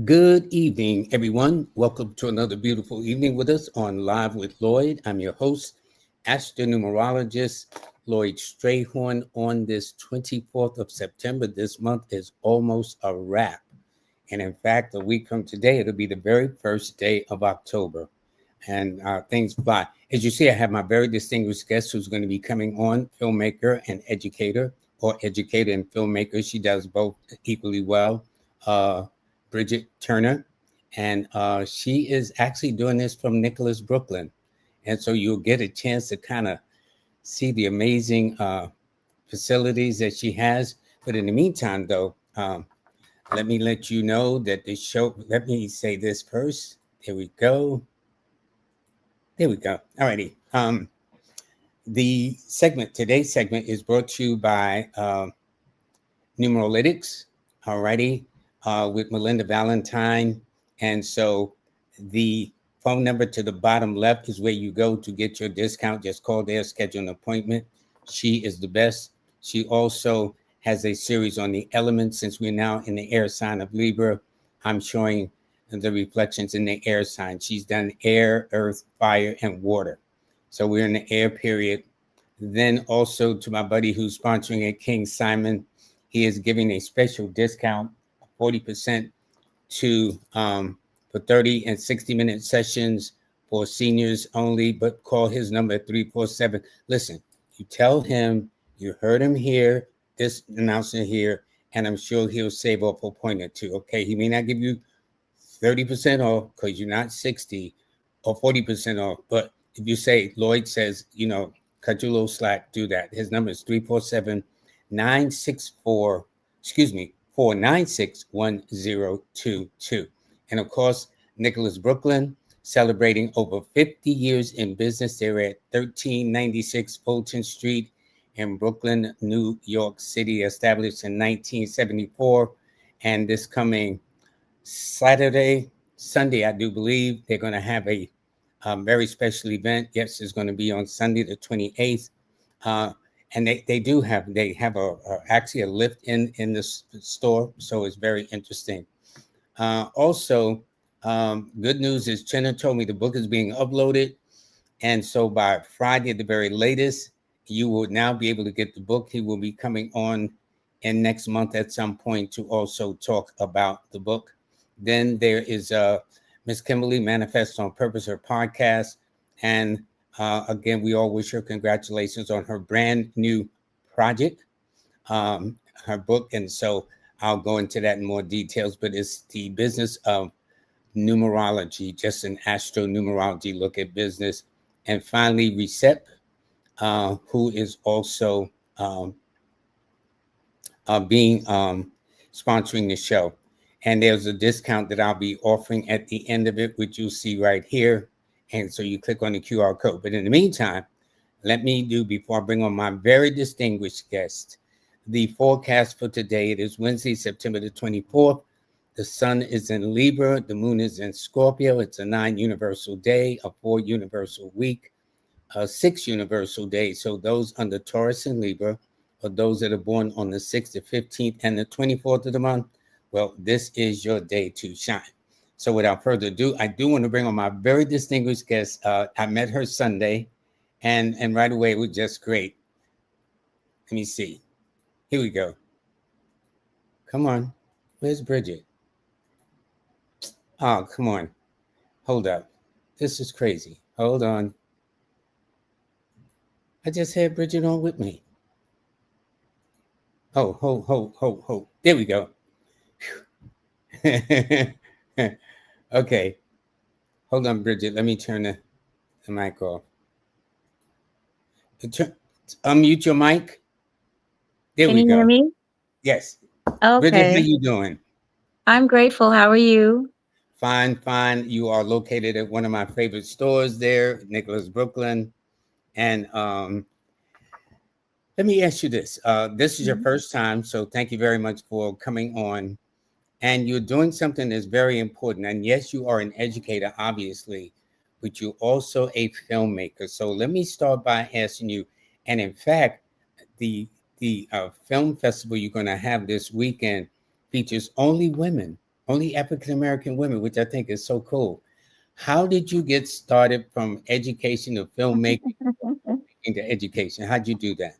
Good evening, everyone. Welcome to another beautiful evening with us on Live with Lloyd. I'm your host, astronumerologist Lloyd Strayhorn. On this 24th of September, this month is almost a wrap. And in fact, a week from today, it'll be the very first day of October. And things fly. As you see, I have my very distinguished guest who's going to be coming on, filmmaker and educator, or educator and filmmaker. She does both equally well. Bridget Turner, and she is actually doing this from Nicholas, Brooklyn. And so you'll get a chance to kind of see the amazing facilities that she has. But in the meantime, though, let me let you know that the show, let me say this first. There we go. There we go. All righty. Today's segment is brought to you by Numeralytics. All righty. With Melinda Valentine. And so the phone number to the bottom left is where you go to get your discount. Just call there, schedule an appointment. She is the best. She also has a series on the elements. Since we're now in the air sign of Libra, I'm showing the reflections in the air sign. She's done air, earth, fire, and water. So we're in the air period. Then also to my buddy who's sponsoring it, King Simon, he is giving a special discount, 40% to for 30 and 60-minute sessions for seniors only, but call his number at 347. Listen, you tell him you heard him here, this announcement here, and I'm sure he'll save off a point or two. Okay, he may not give you 30% off because you're not 60 or 40% off, but if you say Lloyd says, cut you a little slack, do that. His number is 347-964, 496-1022. And of course, Nicholas, Brooklyn, celebrating over 50 years in business. They're at 1396 Fulton Street in Brooklyn, New York City, established in 1974. And this coming Sunday, I do believe, they're going to have a very special event. Yes, it's going to be on Sunday, the 28th. And they have actually a lift in the store, so it's very interesting. Also, good news is Jenna told me the book is being uploaded, and so by Friday at the very latest, you will now be able to get the book. He will be coming on in next month at some point to also talk about the book. Then there is Miss Kimberly, Manifest on Purpose, her podcast, and again, we all wish her congratulations on her brand new project, her book. And so I'll go into that in more details, but it's the business of numerology, just an astronumerology look at business. And finally, Recep, who is also sponsoring the show. And there's a discount that I'll be offering at the end of it, which you'll see right here. And so you click on the QR code. But in the meantime, let me before I bring on my very distinguished guest, the forecast for today. It is Wednesday, September the 24th. The sun is in Libra. The moon is in Scorpio. It's a 9 universal day, a 4 universal week, a 6 universal day. So those under Taurus and Libra, or those that are born on the 6th, the 15th, and the 24th of the month, well, this is your day to shine. So without further ado, I do want to bring on my very distinguished guest. I met her Sunday, and right away it was just great. Let me see. Here we go. Come on. Where's Bridget? Oh, come on. Hold up. This is crazy. Hold on. I just had Bridget on with me. Oh, ho. There we go. Okay. Hold on, Bridget. Let me turn the mic off. Unmute your mic. There Can we you go. hear me? Yes. Bridget, how Okay. you doing? I'm grateful. How are you? Fine. You are located at one of my favorite stores there, Nicholas, Brooklyn. And let me ask you this. This is your Mhm. first time, so thank you very much for coming on. And you're doing something that's very important. And yes, you are an educator, obviously, but you're also a filmmaker. So let me start by asking you, and in fact, the film festival you're going to have this weekend features only women. only African American women, which I think is so cool. How did you get started from education to filmmaking into education? How'd you do that?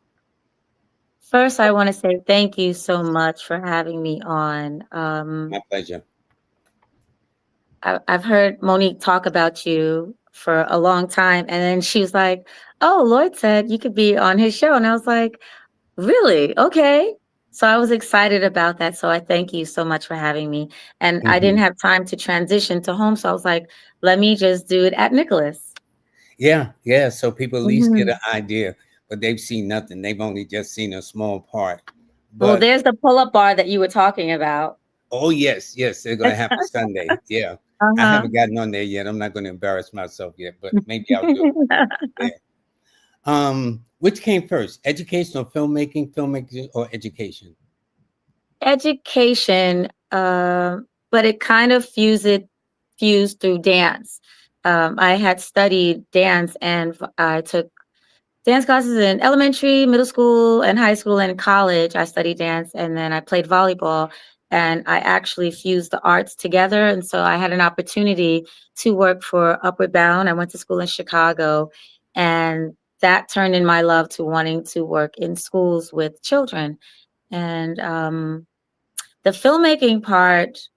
First, I want to say thank you so much for having me on. My pleasure. I've heard Monique talk about you for a long time, and then she was like, "Oh, Lloyd said you could be on his show," and I was like, "Really? Okay." So I was excited about that. So I thank you so much for having me. And I didn't Hmm. have time to transition to home, so I was like, "Let me just do it at Nicholas." Yeah, yeah. So people at least get Mhm. an idea, but they've seen nothing. They've only just seen a small part. Well, But there's the pull-up bar that you were talking about. oh yes, yes, they're gonna happen Sunday. Yeah. I Uh-huh. haven't gotten on there yet. I'm not gonna embarrass myself yet, but maybe I'll do it there. Which came first? Educational filmmaking, or education? Education, but it kind of fused through dance. I had studied dance, and I took dance classes in elementary, middle school, and high school, and in college. I studied dance, and then I played volleyball, and I actually fused the arts together. And so I had an opportunity to work for Upward Bound. I went to school in Chicago, and that turned in my love to wanting to work in schools with children. And the filmmaking part,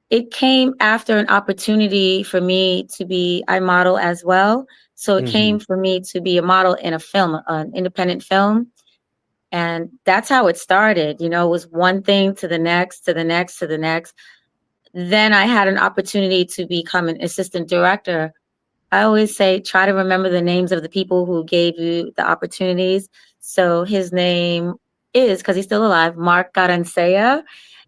it came after an opportunity for me to be I model as well. So it Hmm. came for me to be a model in a film, an independent film. And that's how it started. It was one thing to the next, to the next, to the next. Then I had an opportunity to become an assistant director. I always say, try to remember the names of the people who gave you the opportunities. So his name is, because he's still alive, Mark Garancea,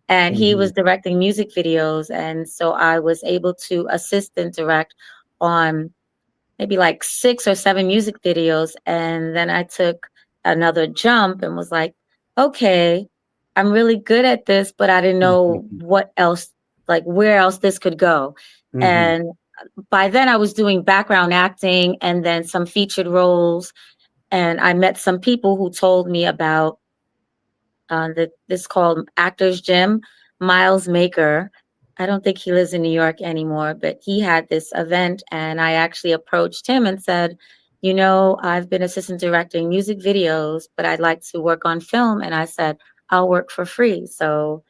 and he Hmm. was directing music videos. And so I was able to assist and direct on maybe like 6 or 7 music videos. And then I took another jump and was like, okay, I'm really good at this, but I didn't know what else, like where else this could go. Hmm. And by then I was doing background acting and then some featured roles. And I met some people who told me about this called Actors Gym. Miles Maker. I don't think he lives in New York anymore, but he had this event, and I actually approached him and said, I've been assistant directing music videos, but I'd like to work on film. And I said, I'll work for free. So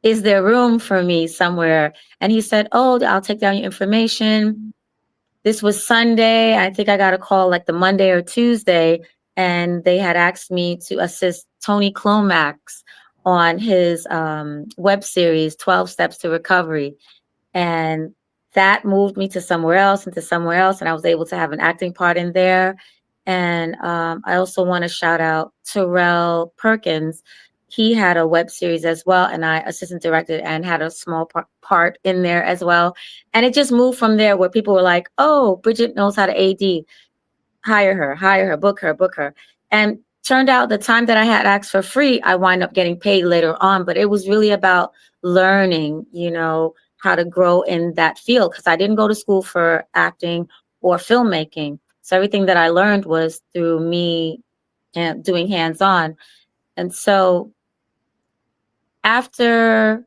is there room for me somewhere? And he said, oh, I'll take down your information. This was Sunday. I think I got a call like the Monday or Tuesday, and they had asked me to assist Tony Clomax on his web series, 12 Steps to Recovery. And that moved me to somewhere else and to somewhere else. And I was able to have an acting part in there. And I also want to shout out Terrell Perkins. He had a web series as well, and I assistant directed and had a small part in there as well. And it just moved from there where people were like, oh, Bridget knows how to AD, hire her, book her. And turned out the time that I had asked for free, I wind up getting paid later on. But it was really about learning, how to grow in that field because I didn't go to school for acting or filmmaking. So everything that I learned was through me doing hands on. And so after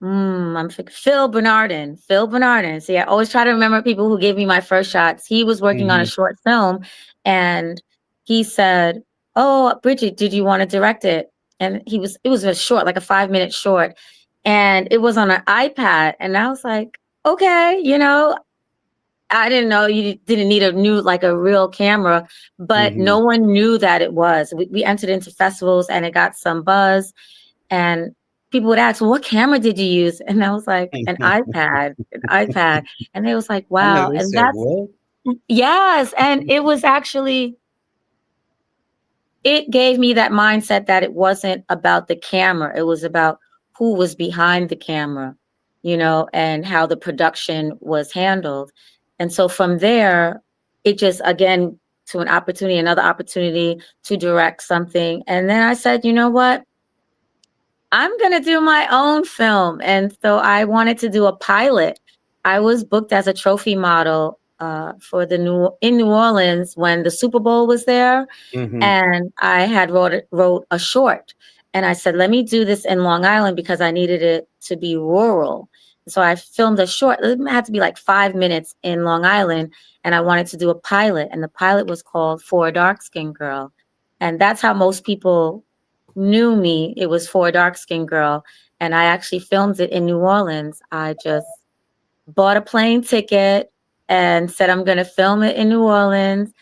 I'm thinking Phil Bernardin. Phil Bernardin. See, I always try to remember people who gave me my first shots. He was working on a Hmm. short film, and he said, "Oh, Bridget, did you want to direct it?" And it was a short, like a 5-minute short, and it was on an iPad. And I was like, "Okay, I didn't know you didn't need like a real camera, but Hmm. no one knew that it was. We entered into festivals, and it got some buzz, and people would ask, well, what camera did you use? And I was like, an iPad. And they was like, I know wow. they And said, that's, "What?" yes. And it was actually, it gave me that mindset that it wasn't about the camera. It was about who was behind the camera, and how the production was handled. And so from there, it just, again, to another opportunity to direct something. And then I said, you know what? I'm going to do my own film. And so I wanted to do a pilot. I was booked as a trophy model for in New Orleans when the Super Bowl was there. Hmm. And I had wrote a short. And I said, let me do this in Long Island because I needed it to be rural. So I filmed a short, it had to be like 5 minutes in Long Island. And I wanted to do a pilot. And the pilot was called For a Dark Skinned Girl. And that's how most people knew me. It was For a Dark Skinned Girl. And I actually filmed it in New Orleans. I just bought a plane ticket and said, I'm going to film it in New Orleans.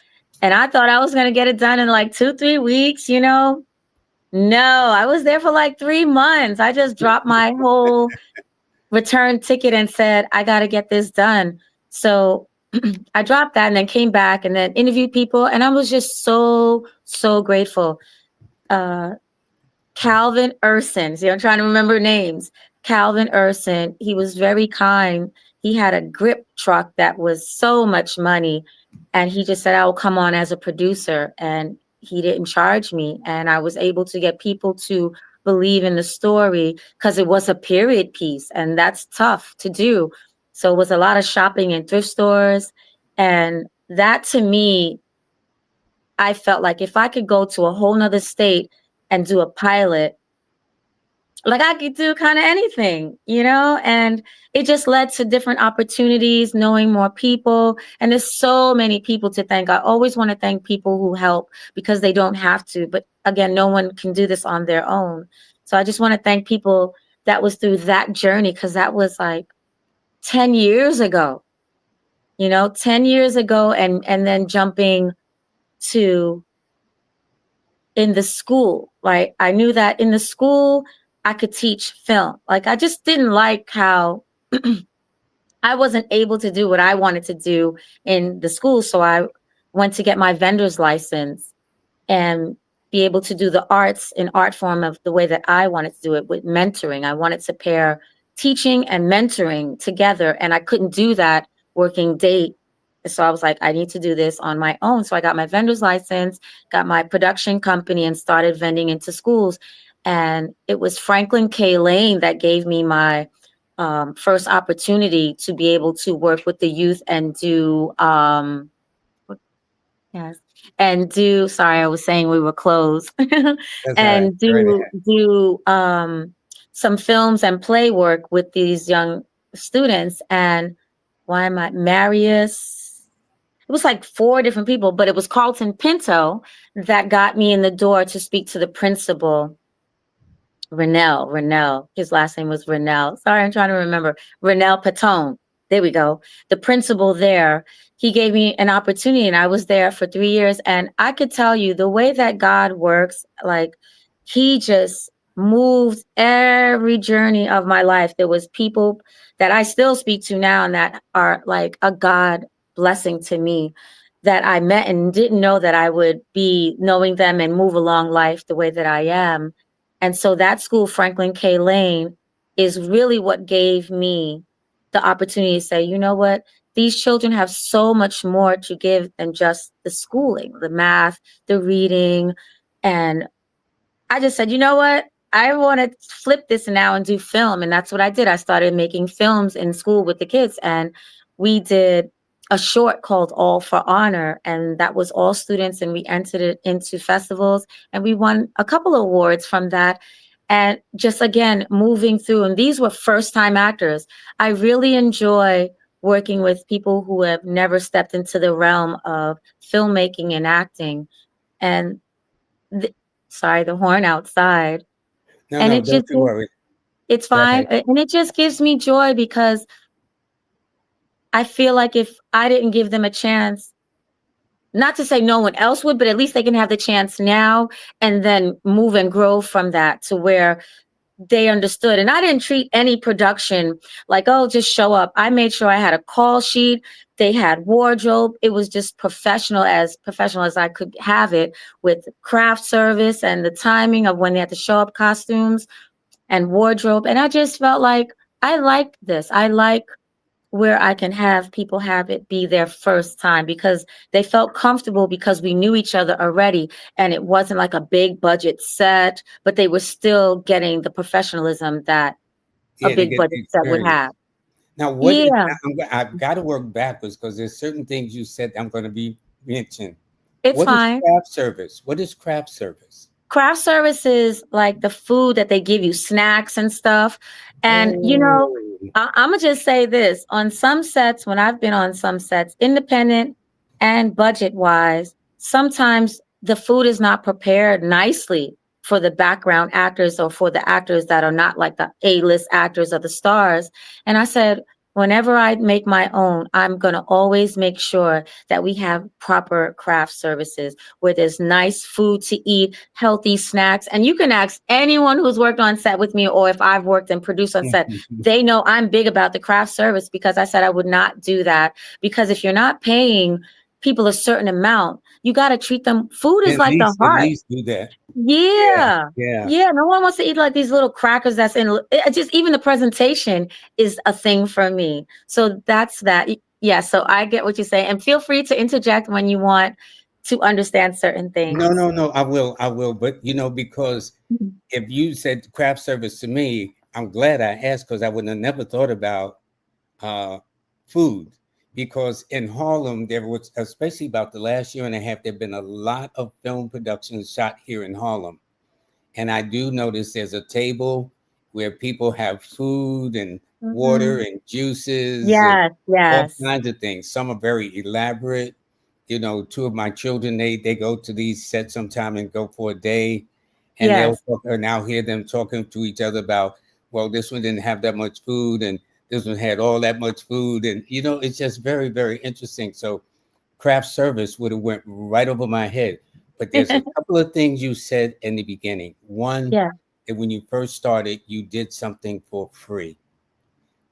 And I thought I was going to get it done in like 2, 3 weeks, you know? No, I was there for like 3 months. I just dropped my whole return ticket and said, I got to get this done. So I dropped that and then came back and then interviewed people. And I was just so, so grateful. Uh, Calvin Urson. See, I'm trying to remember names. Calvin Urson. He was very kind. He had a grip truck that was so much money. And he just said, I will come on as a producer. And he didn't charge me. And I was able to get people to believe in the story because it was a period piece. And that's tough to do. So it was a lot of shopping in thrift stores. And that to me, I felt like if I could go to a whole nother state and do a pilot, like I could do kind of anything, you know, and it just led to different opportunities, knowing more people. And there's so many people to thank. I always want to thank people who help because they don't have to. But again, no one can do this on their own. So I just want to thank people that was through that journey because that was like 10 years ago, you know, 10 years ago and then jumping to in the school. Like I knew that in the school I could teach film. Like I just didn't like how I wasn't able to do what I wanted to do in the school. So I went to get my vendor's license and be able to do the arts in art form of the way that I wanted to do it with mentoring. I wanted to pair teaching and mentoring together, and I couldn't do that working day. So I was like, I need to do this on my own. So I got my vendor's license, got my production company, and started vending into schools. And it was Franklin K. Lane that gave me my first opportunity to be able to work with the youth and do yes. And do, sorry, I was saying we were closed. That's all right. And Go right do some films and play work with these young students. And why am I Marius? It was like 4 different people, but it was Carlton Pinto that got me in the door to speak to the principal. Rennell. His last name was Rennell. Sorry, I'm trying to remember. Rennell Patone. There we go. The principal there, he gave me an opportunity and I was there for 3 years. And I could tell you the way that God works, like he just moved every journey of my life. There was people that I still speak to now and that are like a God blessing to me that I met and didn't know that I would be knowing them and move along life the way that I am. And so that school, Franklin K. Lane, is really what gave me the opportunity to say, you know what? These children have so much more to give than just the schooling, the math, the reading. And I just said, you know what? I want to flip this now and do film. And that's what I did. I started making films in school with the kids. And we did a short called All for Honor. And that was all students. And we entered it into festivals. And we won a couple of awards from that. And just again, moving through. And these were first time actors. I really enjoy working with people who have never stepped into the realm of filmmaking and acting. And sorry, the horn outside. No, And no, it just, don't you worry. it's Go fine. ahead. And it just gives me joy because I feel like if I didn't give them a chance, not to say no one else would, but at least they can have the chance now and then move and grow from that to where they understood. And I didn't treat any production like, oh, just show up. I made sure I had a call sheet. They had wardrobe. It was just professional as I could have it, with craft service and the timing of when they had to show up, costumes and wardrobe. And I just felt like I like this. I like where I can have people have it be their first time because they felt comfortable because we knew each other already. And it wasn't like a big budget set, but they were still getting the professionalism that a Yeah, to big get budget the set would experience. have. Now, what is, Yeah, I've got to work backwards because there's certain things you said I'm going to be mentioned. it's What is fine. craft service? What is craft service? craft services, like the food that they give you, snacks and stuff. And, Oh. I'm going to just say this on some sets, when I've been on some sets, independent and budget wise, sometimes the food is not prepared nicely for the background actors or for the actors that are not like the A-list actors or the stars. And I said, whenever I make my own, I'm going to always make sure that we have proper craft services where there's nice food to eat, healthy snacks. And you can ask anyone who's worked on set with me, or if I've worked and produced on set, they know I'm big about the craft service, because I said I would not do that. Because if you're not paying people a certain amount, you got to treat them. Food is like the At heart. least do that. Yeah, Yeah. yeah. Yeah. No one wants to eat like these little crackers that's in it, just even the presentation is a thing for me. So that's that. Yeah. So I get what you say. And feel free to interject when you want to understand certain No, things. no, no. I will. But because Mhm. if you said craft service to me, I'm glad I asked, because I would have never thought about uh, food. Because in Harlem, there was, especially about the last year and a half, there have been a lot of film productions shot here in Harlem. And I do notice there's a table where people have food and water Mhm. and juices and Yes. all Yes. kinds of things. Some are very elaborate. Two of my children, they go to these sets sometime and go for a day, and they'll Yes. talk, and I'll hear them talking to each other about, well, this one didn't have that much food, and this one had all that much food, and it's just very, very interesting. So craft service would have went right over my head. But there's a couple of things you said in the beginning. One, Yeah. that when you first started, you did something for free.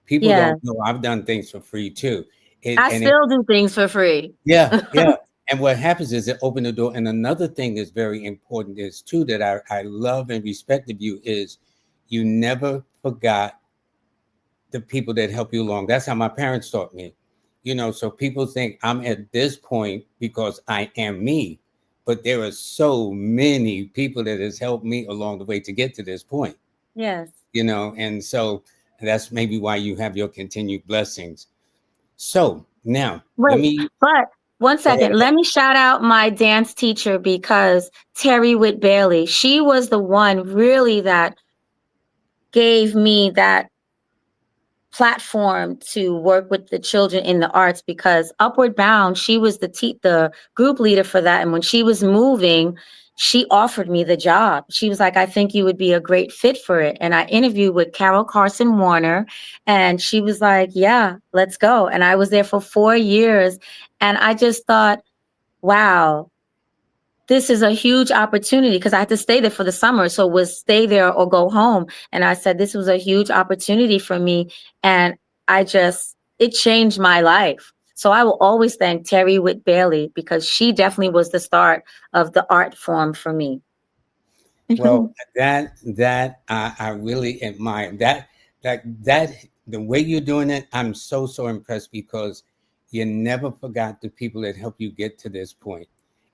People Yeah. don't know I've done things for free too. I still do things for free. Yeah, yeah. And what happens is it opened the door. And another thing that's very important is too, that I love and respect of you, is you never forgot the people that help you along. That's how my parents taught me. So people think I'm at this point because I am me, but there are so many people that has helped me along the way to get to this point. Yes. And so that's maybe why you have your continued blessings. So now let Wait, me but one go ahead. second. Let me shout out my dance teacher, because Terry Whit Bailey, she was the one really that gave me that platform to work with the children in the arts, because Upward Bound, she was the group leader for that. And when she was moving, she offered me the job. She was like, I think you would be a great fit for it. And I interviewed with Carol Carson Warner, and she was like, yeah, let's go. And I was there for 4 years. And I just thought, wow, this is a huge opportunity, because I had to stay there for the summer. So it was stay there or go home. And I said, this was a huge opportunity for me. And it changed my life. So I will always thank Terry Whit Bailey, because she definitely was the start of the art form for me. Well, that I really admire that the way you're doing it. I'm so impressed, because you never forgot the people that helped you get to this point,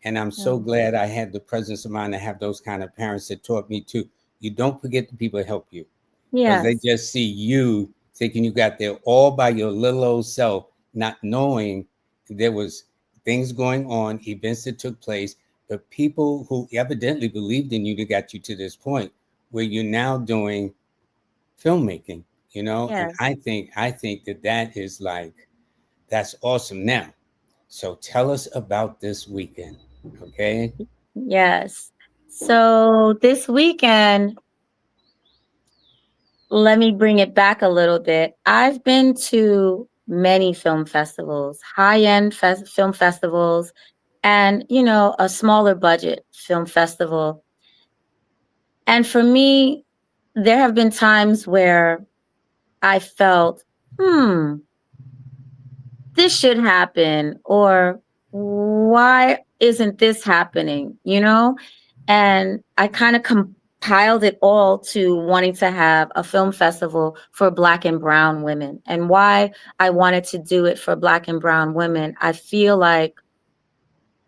and I'm so Mm. glad I had the presence of mind to have those kind of parents that taught me too. You don't forget the people that help you, because they Yes. just see you thinking you got there all by your little old self, not knowing there was things going on, events that took place, but people who evidently believed in you that got you to this point where you're now doing filmmaking, and Yes. I think that is like, that's awesome. Now, so tell us about this weekend. Okay. Yes. So this weekend, let me bring it back a little bit. I've been to many film festivals, high-end film festivals, and a smaller budget film festival. And for me, there have been times where I felt, this should happen, or why isn't this happening? And I kind of compiled it all to wanting to have a film festival for Black and Brown women. And why I wanted to do it for Black and Brown women, I feel like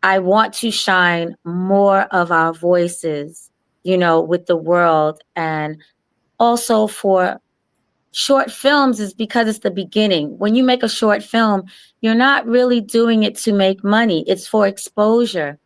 I want to shine more of our voices, with the world. And also for short films, is because it's the beginning. When you make a short film, you're not really doing it to make money. It's for exposure.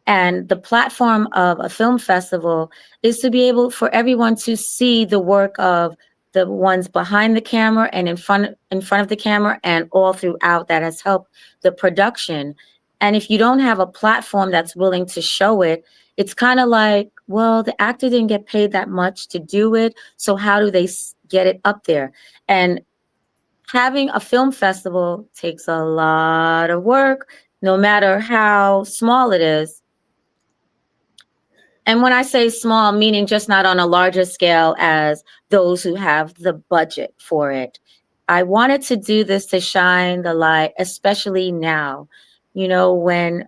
And the platform of a film festival is to be able for everyone to see the work of the ones behind the camera and in front of the camera and all throughout that has helped the production. And if you don't have a platform that's willing to show it, it's kind of like, well, the actor didn't get paid that much to do it, so how do they get it up there? And having a film festival takes a lot of work, no matter how small it is. And when I say small, meaning just not on a larger scale as those who have the budget for it. I wanted to do this to shine the light, especially now, when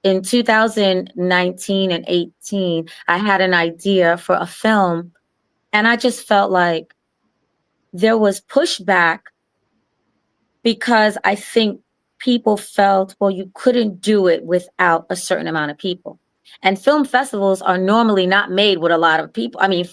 in 2019 and 18, I had an idea for a film, and I just felt like there was pushback because I think people felt, well, you couldn't do it without a certain amount of people. And film festivals are normally not made with a lot of people. I mean,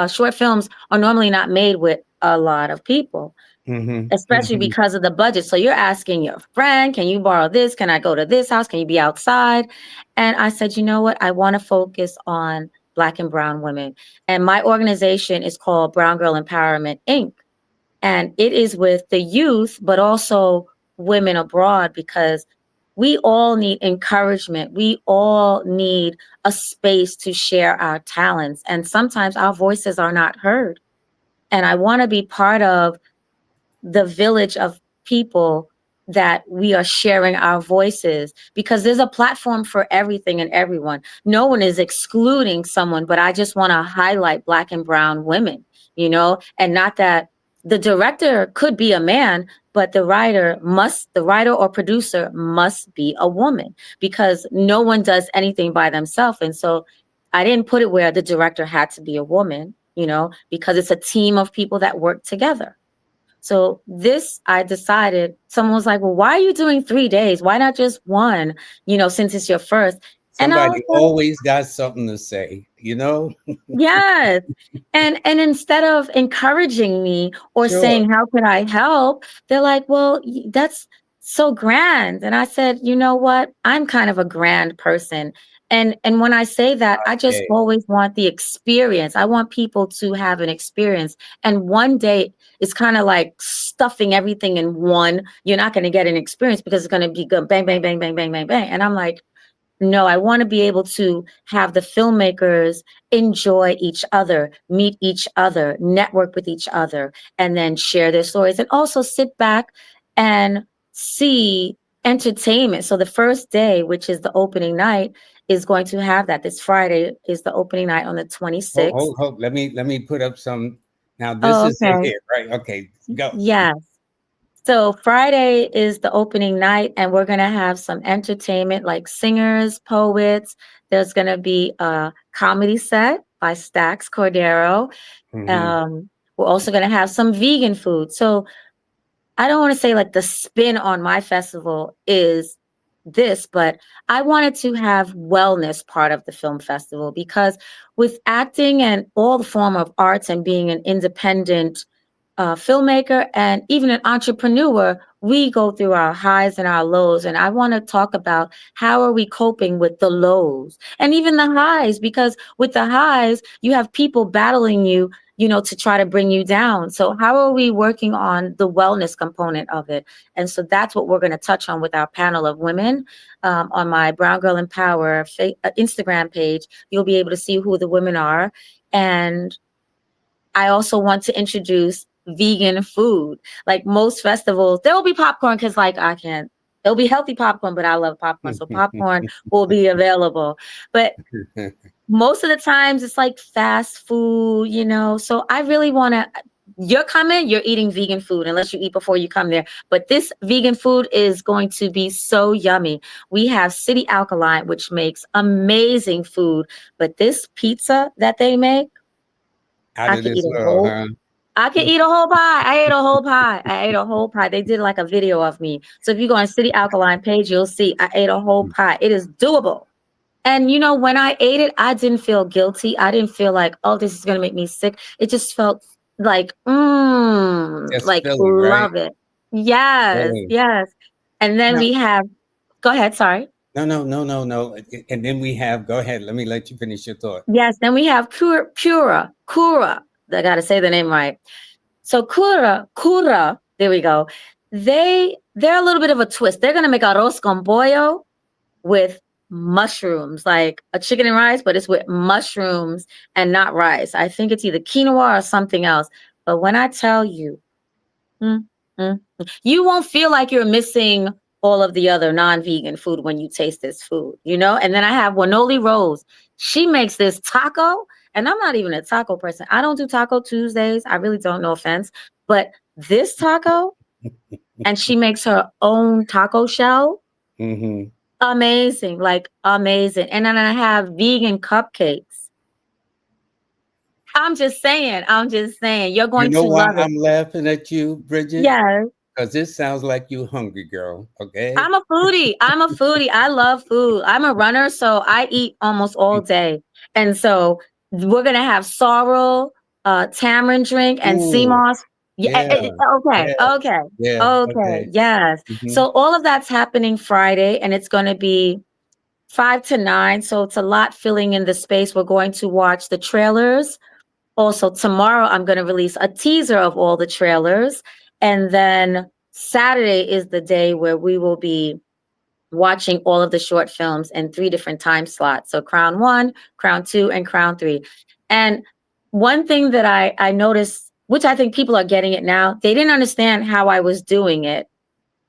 short films are normally not made with a lot of people, Hmm. especially Hmm. because of the budget. So you're asking your friend, can you borrow this? Can I go to this house? Can you be outside? And I said, you know what? I want to focus on Black and Brown women. And my organization is called Brown Girl Empowerment Inc. And it is with the youth, but also women abroad, because we all need encouragement. We all need a space to share our talents. And sometimes our voices are not heard. And I want to be part of the village of people that we are sharing our voices, because there's a platform for everything and everyone. No one is excluding someone, but I just want to highlight Black and Brown women, and not that the director could be a man, but the writer or producer must be a woman, because no one does anything by themselves. And so I didn't put it where the director had to be a woman, because it's a team of people that work together. So this, I decided, someone was like, well, why are you doing 3 days? Why not just one, since it's your first? And I was Somebody like, always got something to say, you know? yes. And instead of encouraging me or Sure. saying, how can I help? They're like, well, that's so grand. And I said, you know what? I'm kind of a grand person. And when I say that, I just Okay. always want the experience. I want people to have an experience. And one day it's kind of like stuffing everything in one. You're not going to get an experience because it's going to be good. Bang, bang, bang, bang, bang, bang, bang. And I'm like, no, I want to be able to have the filmmakers enjoy each other, meet each other, network with each other, and then share their stories, and also sit back and see entertainment. So the first day, which is the opening night, is going to have that. This Friday is the opening night on the Hold, 26th. hold, hold. Let me put up some. Now this Oh, is it okay. here, right? Okay, go. Yes. So Friday is the opening night, and we're gonna have some entertainment like singers, poets. There's gonna be a comedy set by Stax Cordero. Hmm. We're also gonna have some vegan food. So I don't want to say like the spin on my festival is this, but I wanted to have wellness part of the film festival, because with acting and all the form of arts and being an independent filmmaker and even an entrepreneur, we go through our highs and our lows. And I want to talk about how are we coping with the lows and even the highs, because with the highs, you have people battling you, to try to bring you down. So how are we working on the wellness component of it? And so that's what we're going to touch on with our panel of women. On my Brown Girl Empower Instagram page, you'll be able to see who the women are. And I also want to introduce vegan food. Like most festivals, there will be popcorn because, like, I can't. It'll be healthy popcorn, but I love popcorn, so popcorn will be available. But most of the times, it's like fast food. So I really want to. You're coming, you're eating vegan food unless you eat before you come there. But this vegan food is going to be so yummy. We have City Alkaline, which makes amazing food. But this pizza that they make, Out I of could this eat a world, whole huh? I could eat a whole pie. I ate a whole pie. I ate a whole pie. They did like a video of me. So if you go on City Alkaline page, you'll see I ate a whole pie. It is doable. And when I ate it, I didn't feel guilty. I didn't feel like, oh, this is gonna make me sick. It just felt like, Just like filling, right? love it. Yes, Filling. yes. And then Now, we have, go ahead, sorry. No, no, no, no, no. And then we have, go ahead. Let me let you finish your thought. Yes, then we have Kura. I got to say the name right. So Kura, there we go. They're a little bit of a twist. They're gonna make arroz con pollo with mushrooms, like a chicken and rice, but it's with mushrooms and not rice. I think it's either quinoa or something else. But when I tell you, mm, you won't feel like you're missing all of the other non-vegan food when you taste this food, you know? And then I have Winoli Rose. She makes this taco, and I'm not even a taco person. I don't do Taco Tuesdays. I really don't, no offense. But this taco, and she makes her own taco shell. Mm-hmm. Amazing, like amazing. And then I have vegan cupcakes. I'm just saying, you're You going know to why love it. I'm laughing at you, Bridget? Yes. Because this sounds like you hungry, girl. Okay. I'm a foodie. I'm a foodie. I love food. I'm a runner, so I eat almost all day. And so we're gonna have sorrel, tamarind drink, and sea Ooh, moss. Yeah, yeah, okay, yeah, okay, yeah. okay. Okay. Yes. Mm-hmm. So all of that's happening Friday, and it's gonna be 5 to 9. So it's a lot filling in the space. We're going to watch the trailers. Also, tomorrow I'm going to release a teaser of all the trailers. And then Saturday is the day where we will be watching all of the short films in 3 different time slots. So Crown 1, Crown 2, and Crown 3. And one thing that I noticed, which I think people are getting it now, they didn't understand how I was doing it.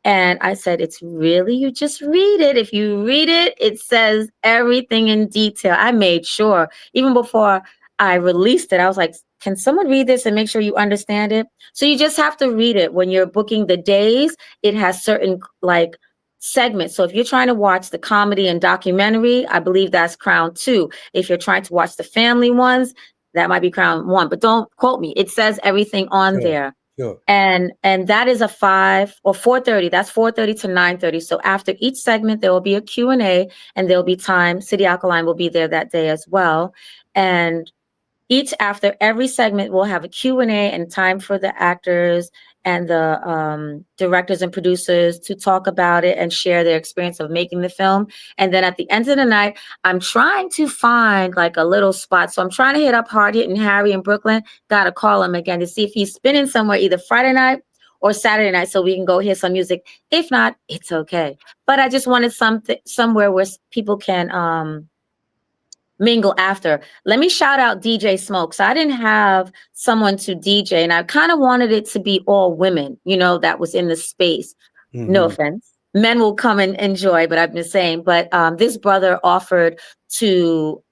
And I said, it's really, you just read it. If you read it, it says everything in detail. I made sure, even before I released it, I was like, can someone read this and make sure you understand it? So you just have to read it. When you're booking the days, it has certain like segments. So if you're trying to watch the comedy and documentary, I believe that's Crown 2. If you're trying to watch the family ones, that might be Crown 1. But don't quote me. It says everything on Sure, there. sure. And that is a 5 or 4:30. That's 4:30 to 9:30. So after each segment there will be a Q&A, and there'll be time. City Alkaline will be there that day as well. And each after every segment we'll have a Q&A and time for the actors and the directors and producers to talk about it and share their experience of making the film. And then at the end of the night, I'm trying to find like a little spot. So I'm trying to hit up Hard Hitting Harry in Brooklyn. Gotta call him again to see if he's spinning somewhere either Friday night or Saturday night so we can go hear some music. If not, it's okay. But I just wanted something somewhere where people can mingle after. Let me shout out DJ Smoke. So I didn't have someone to DJ, and I kind of wanted it to be all women, you know, that was in the space. No Mm-hmm. offense. Men will come and enjoy, but I've been saying. But this brother offered to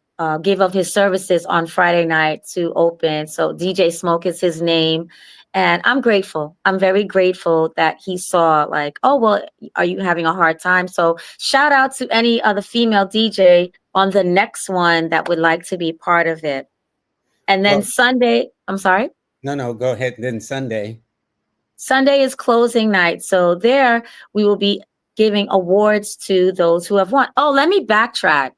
give up his services on Friday night to open. So DJ Smoke is his name. And I'm grateful. I'm very grateful that he saw, like, oh, well, are you having a hard time? So shout out to any other female DJ on the next one that would like to be part of it. And then Well, Sunday, I'm sorry. no, no. Go ahead. Then Sunday. Sunday is closing night. So there we will be giving awards to those who have won. Oh, let me backtrack.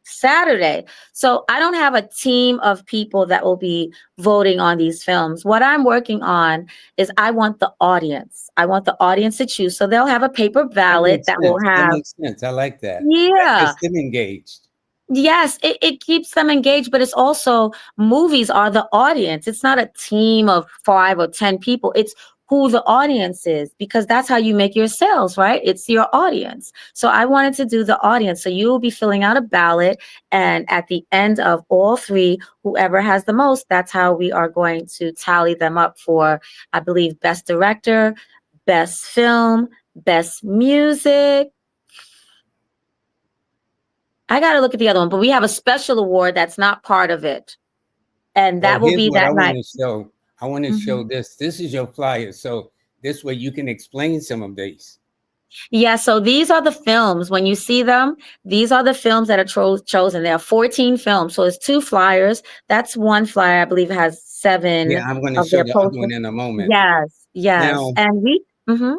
Saturday. So I don't have a team of people that will be voting on these films. What I'm working on is I want the audience. I want the audience to choose. So they'll have a paper That ballot makes that will sense. That have, makes sense. I like that. That yeah. gets them engaged. Yes, it keeps them engaged, but it's also movies are the audience. It's not a team of 5 or 10 people. It's who the audience is, because that's how you make your sales, right? It's your audience. So I wanted to do the audience. So you will be filling out a ballot. And at the end of all three, whoever has the most, that's how we are going to tally them up for, I believe, best director, best film, best music. I got to look at the other one, but we have a special award that's not part of it. And Well, that will here's be what I that want night. to show. I want to Mhm. show this. This is your flyer. So this way you can explain some of these. Yeah, so these are the films. When you see them, these are the films that are chosen. There are 14 films. So it's 2 flyers. That's one flyer, I believe, has Yeah, 7 I'm going to of show their the other posters. one in a moment. Yes, yes. Now, And we, mhm.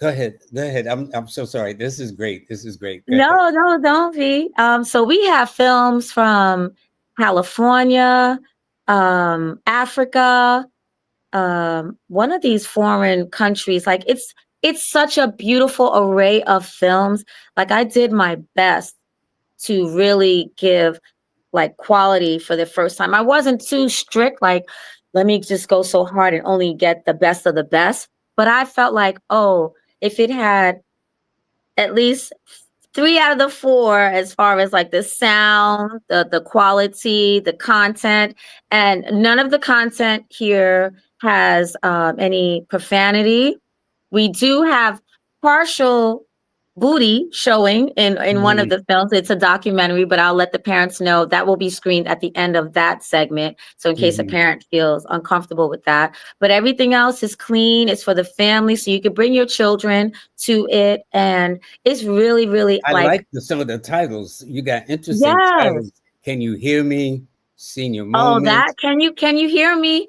go ahead. Go ahead. I'm so sorry. This is great. This is great. Go ahead. No, no, don't be. So we have films from California, Africa, one of these foreign countries. Like it's it's such a beautiful array of films. Like I did my best to really give like quality for the first time. I wasn't too strict, like, let me just go so hard and only get the best of the best. But I felt like, oh, if it had at least three out of the four as far as like the sound, the quality, the content, and none of the content here has any profanity. We do have partial booty showing in one of Mhm, the films. It's a documentary, but I'll let the parents know that will be screened at the end of that segment. So in case a mhm. parent feels uncomfortable with that, but everything else is clean. It's for the family, so you can bring your children to it, and it's really, really I like like some of the titles. You got interesting yes. titles. Can you hear me? Senior Oh, that moments. can you hear me?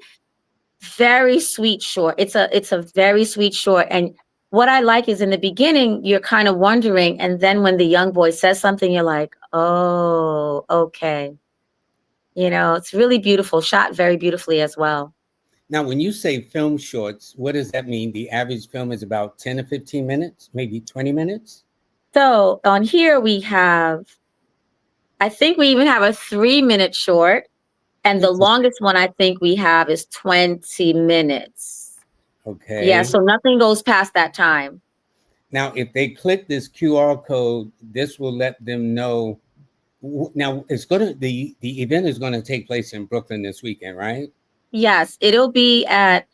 Very sweet short. It's a very sweet short. And what I like is in the beginning, you're kind of wondering, and then when the young boy says something, you're like, oh, okay. It's really beautiful, shot very beautifully as well. Now, when you say film shorts, what does that mean? The average film is about 10 to 15 minutes, maybe 20 minutes? So on here we have, I think we even have a 3-minute short, and the Interesting. longest one I think we have is 20 minutes. Yeah, Okay. so nothing goes past that time. Now, if they click this QR code, this will let them know. Now, the event is gonna take place in Brooklyn this weekend, right? Yes, it'll be at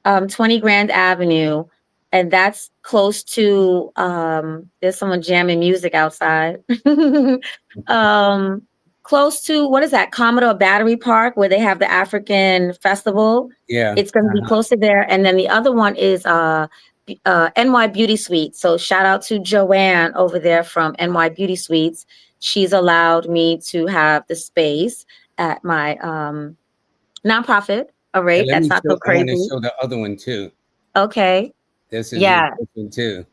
20 Grand Avenue, and that's close to there's someone jamming music outside. um Close to, what is that, Commodore Battery Park, where they have the African festival. Yeah. It's going to be Uh-huh. close to there. And then the other one is NY Beauty Suite. So shout out to Joanne over there from NY Beauty Suites. She's allowed me to have the space at my nonprofit. All And right, let that's me not so show. I want to crazy. show the other one too. Okay. This is Yeah. interesting too.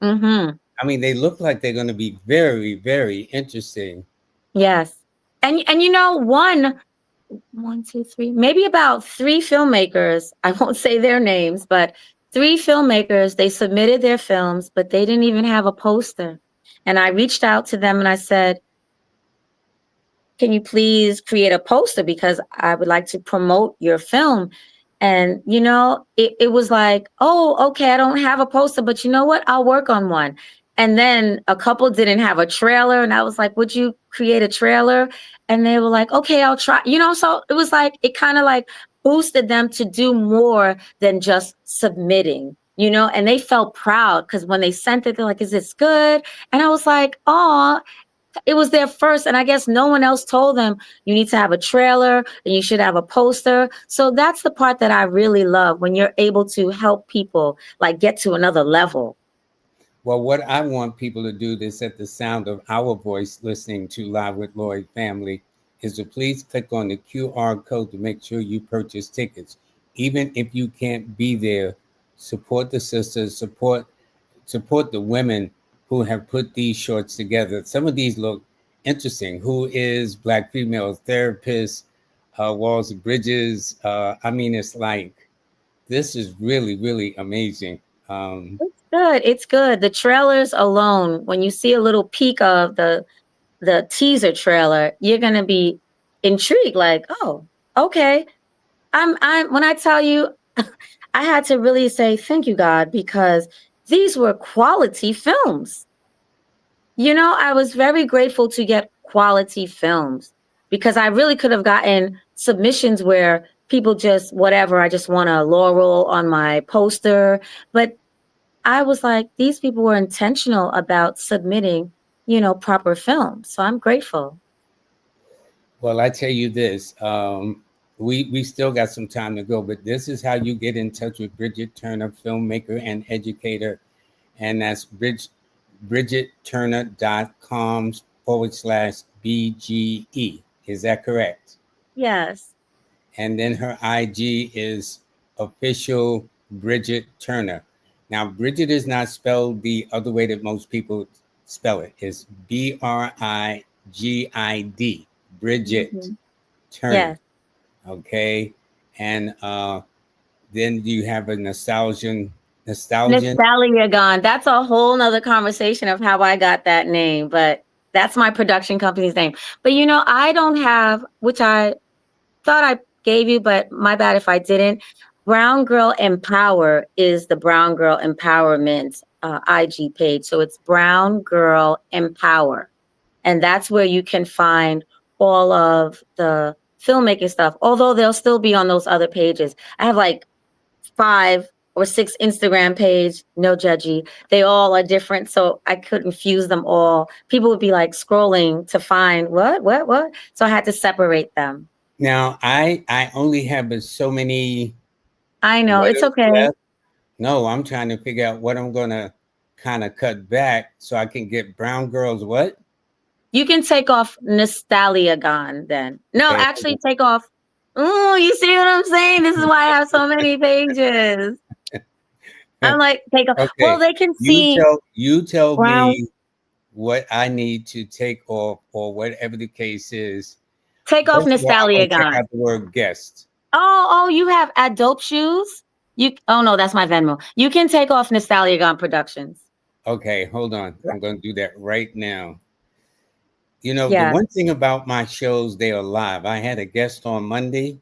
Mm-hmm. I mean, they look like they're going to be very, very interesting. Yes. And one, two, three, maybe about three filmmakers. I won't say their names, but three filmmakers, they submitted their films, but they didn't even have a poster. And I reached out to them and I said, can you please create a poster because I would like to promote your film? And it was like, oh, okay, I don't have a poster, but you know what? I'll work on one. And then a couple didn't have a trailer, and I was like, would you create a trailer? And they were like, okay, I'll try. So it was like, it kind of like boosted them to do more than just submitting. And they felt proud because when they sent it, they're like, is this good? And I was like, oh, it was their first, and I guess no one else told them you need to have a trailer and you should have a poster. So that's the part that I really love, when you're able to help people like get to another level. Well, what I want people to do this at the sound of our voice listening to Live with Lloyd family is to please click on the QR code to make sure you purchase tickets. Even if you can't be there, support the sisters, support the women who have put these shorts together. Some of these look interesting. Who is Black female therapist? Walls and Bridges. I mean, it's like this is really, really amazing. Um, It's good. It's good. The trailers alone, when you see a little peek of the teaser trailer, you're gonna be intrigued. Like, oh, okay. I'm when I tell you, I had to really say thank you, God, because these were quality films. I was very grateful to get quality films because I really could have gotten submissions where people just, whatever, I just want a laurel on my poster. But I was like, these people were intentional about submitting, proper films. So I'm grateful. Well, I tell you this, we still got some time to go, but this is how you get in touch with Bridget Turner, filmmaker and educator, and that's bridgetturner.com/BGE. Is that correct? Yes. And then her IG is official Bridget Turner. Now, Bridget is not spelled the other way that most people spell it. It's Brigid, Bridget Mhm. Turner. Yes. Okay. And then you have a nostalgia. Nostalgia. Nostalgia Gone. That's a whole nother conversation of how I got that name, but that's my production company's name. But I don't have, which I thought I gave you, but my bad if I didn't. Brown Girl Empower is the Brown Girl Empowerment IG page. So it's Brown Girl Empower. And that's where you can find all of the filmmaking stuff, although they'll still be on those other pages. I have like 5 or 6 Instagram page, no judgy. They all are different, so I couldn't fuse them all. People would be like scrolling to find what. So I had to separate them. Now, I only have so many I know it's letters okay. left. No, I'm trying to figure out what I'm gonna kind of cut back so I can get brown girls. What? You can take off Nostalgia Gone then. No, Okay, hold actually take off. Oh, you see what I'm saying? This is why I have so many pages. on. I'm like, take off. Well, Okay, they can see you tell brown. me what I need to take off or whatever the case is. Take off First of all, I'm Nostalgia gonna check Gone. out the word guest. Oh, you have at Dope Shoes? Oh no, that's my Venmo. You can take off Nostalgia Gone Productions. Okay, hold on. Yeah. I'm gonna do that right now. You know, the Yeah. one thing about my shows, they are live. I had a guest on Monday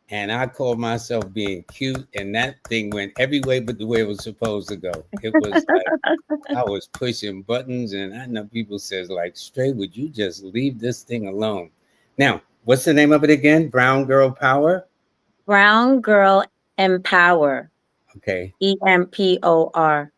and I called myself being cute, and that thing went every way but the way it was supposed to go. It was like I was pushing buttons, and I know people says like, "Stray, would you just leave this thing alone?" Now, what's the name of it again? Brown Girl Power. Brown Girl Empower. Okay. EMPORWER.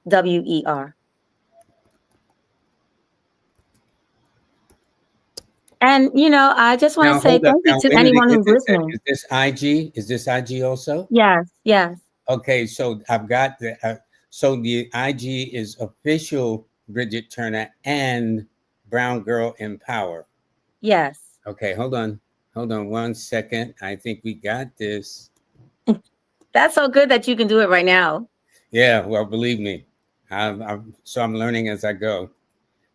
And I just want to Now say hold up. thank you Now to where did it anyone get who's this at? listening. Is this IG? Is this IG also? Yes, yes, Okay, so I've got the so the IG is official Bridget Turner and Brown Girl Empower. yes. Okay, hold on 1 second. I think we got this. That's so good that you can do it right now. Yeah, well, believe me, I'm learning as I go.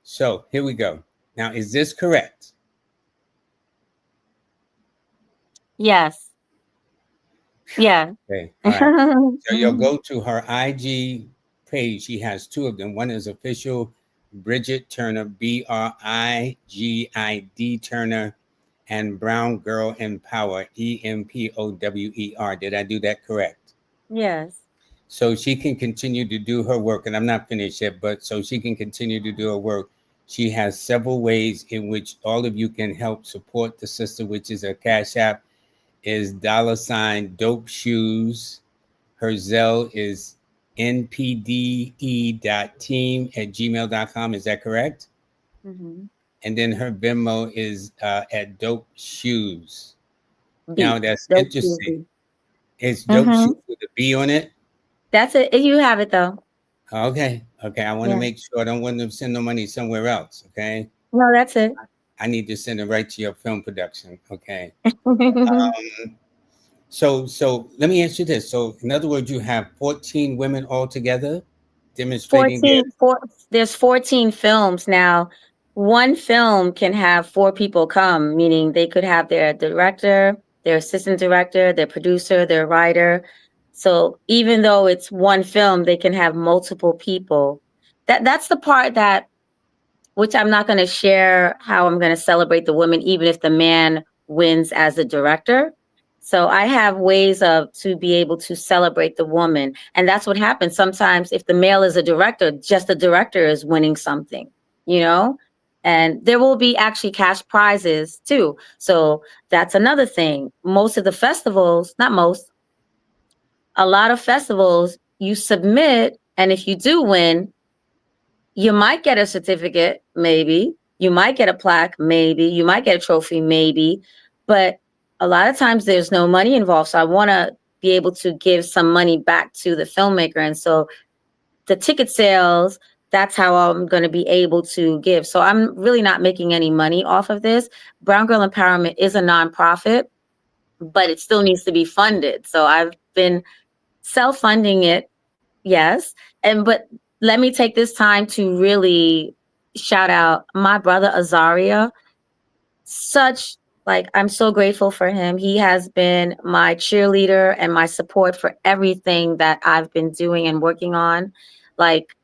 So here we go. Now, is this correct? Yes. Yeah. Okay, all right. So you'll go to her IG page. She has two of them. One is official Bridget Turner, Brigid Turner, and Brown Girl Empower, EMPOWER. Did I do that correct? Yes. So she can continue to do her work. And I'm not finished yet, but so she can continue to do her work. She has several ways in which all of you can help support the sister, which is a Cash App is $dope shoes. Her Zelle is npde.team@gmail.com. Is that correct? Hmm. And then her Venmo is at dope shoes. Now B. that's Dope interesting. B. It's dope Hmm. shoes with a B on it. That's it. You have it though. Okay. Okay. I want to Yeah. make sure I don't want them to send no money somewhere else. Okay. No, that's it. I need to send it right to your film production. Okay. Um, so let me ask you this. So in other words, you have 14 women altogether demonstrating their 14, there's 14 films now. One film can have 4 people come, meaning they could have their director, their assistant director, their producer, their writer. So even though it's one film, they can have multiple people. That's the part that, which I'm not going to share how I'm going to celebrate the women, even if the man wins as a director. So I have ways of to be able to celebrate the woman. And that's what happens. Sometimes if the male is a director, just the director is winning something, you know? And there will be actually cash prizes too. So that's another thing. Most of the festivals, not most, a lot of festivals, you submit, and if you do win, you might get a certificate, maybe. You might get a plaque, maybe. You might get a trophy, maybe. But a lot of times there's no money involved. So I want to be able to give some money back to the filmmaker. And so the ticket sales, that's how I'm going to be able to give. So I'm really not making any money off of this. Brown Girl Empowerment is a nonprofit, but it still needs to be funded. So I've been self-funding it. Yes. But let me take this time to really shout out my brother Azaria. Such Like, I'm so grateful for him. He has been my cheerleader and my support for everything that I've been doing and working on. Like,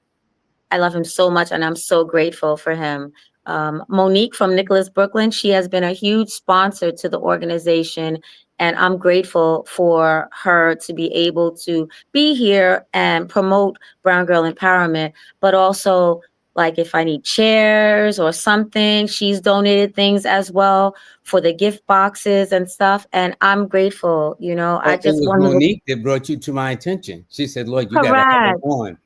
I love him so much, and I'm so grateful for him. Monique from Nicholas Brooklyn, she has been a huge sponsor to the organization, and I'm grateful for her to be able to be here and promote Brown Girl Empowerment, but also, like, if I need chairs or something, she's donated things as well for the gift boxes and stuff. And I'm grateful, Oh, I it just was wanted to Monique that brought you to my attention. She said, "Lloyd, you got to have her correct. on."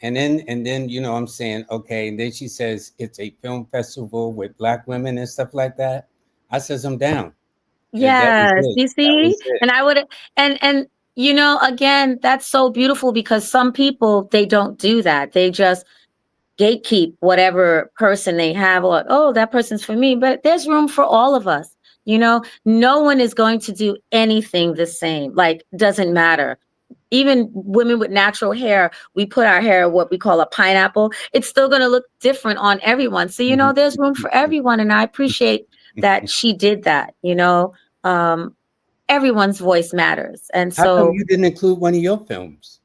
And then I'm saying, okay. And then she says it's a film festival with black women and stuff like that. I says I'm down. That was Yes, it. you That see? was it. And I would and again, that's so beautiful because some people they don't do that. They just gatekeep whatever person they have, or oh, that person's for me, but there's room for all of us. No one is going to do anything the same. Like, doesn't matter. Even women with natural hair, we put our hair what we call a pineapple. It's still going to look different on everyone. So, there's room for everyone. And I appreciate that she did that. Um, Everyone's voice matters. And How come so you didn't include one of your films?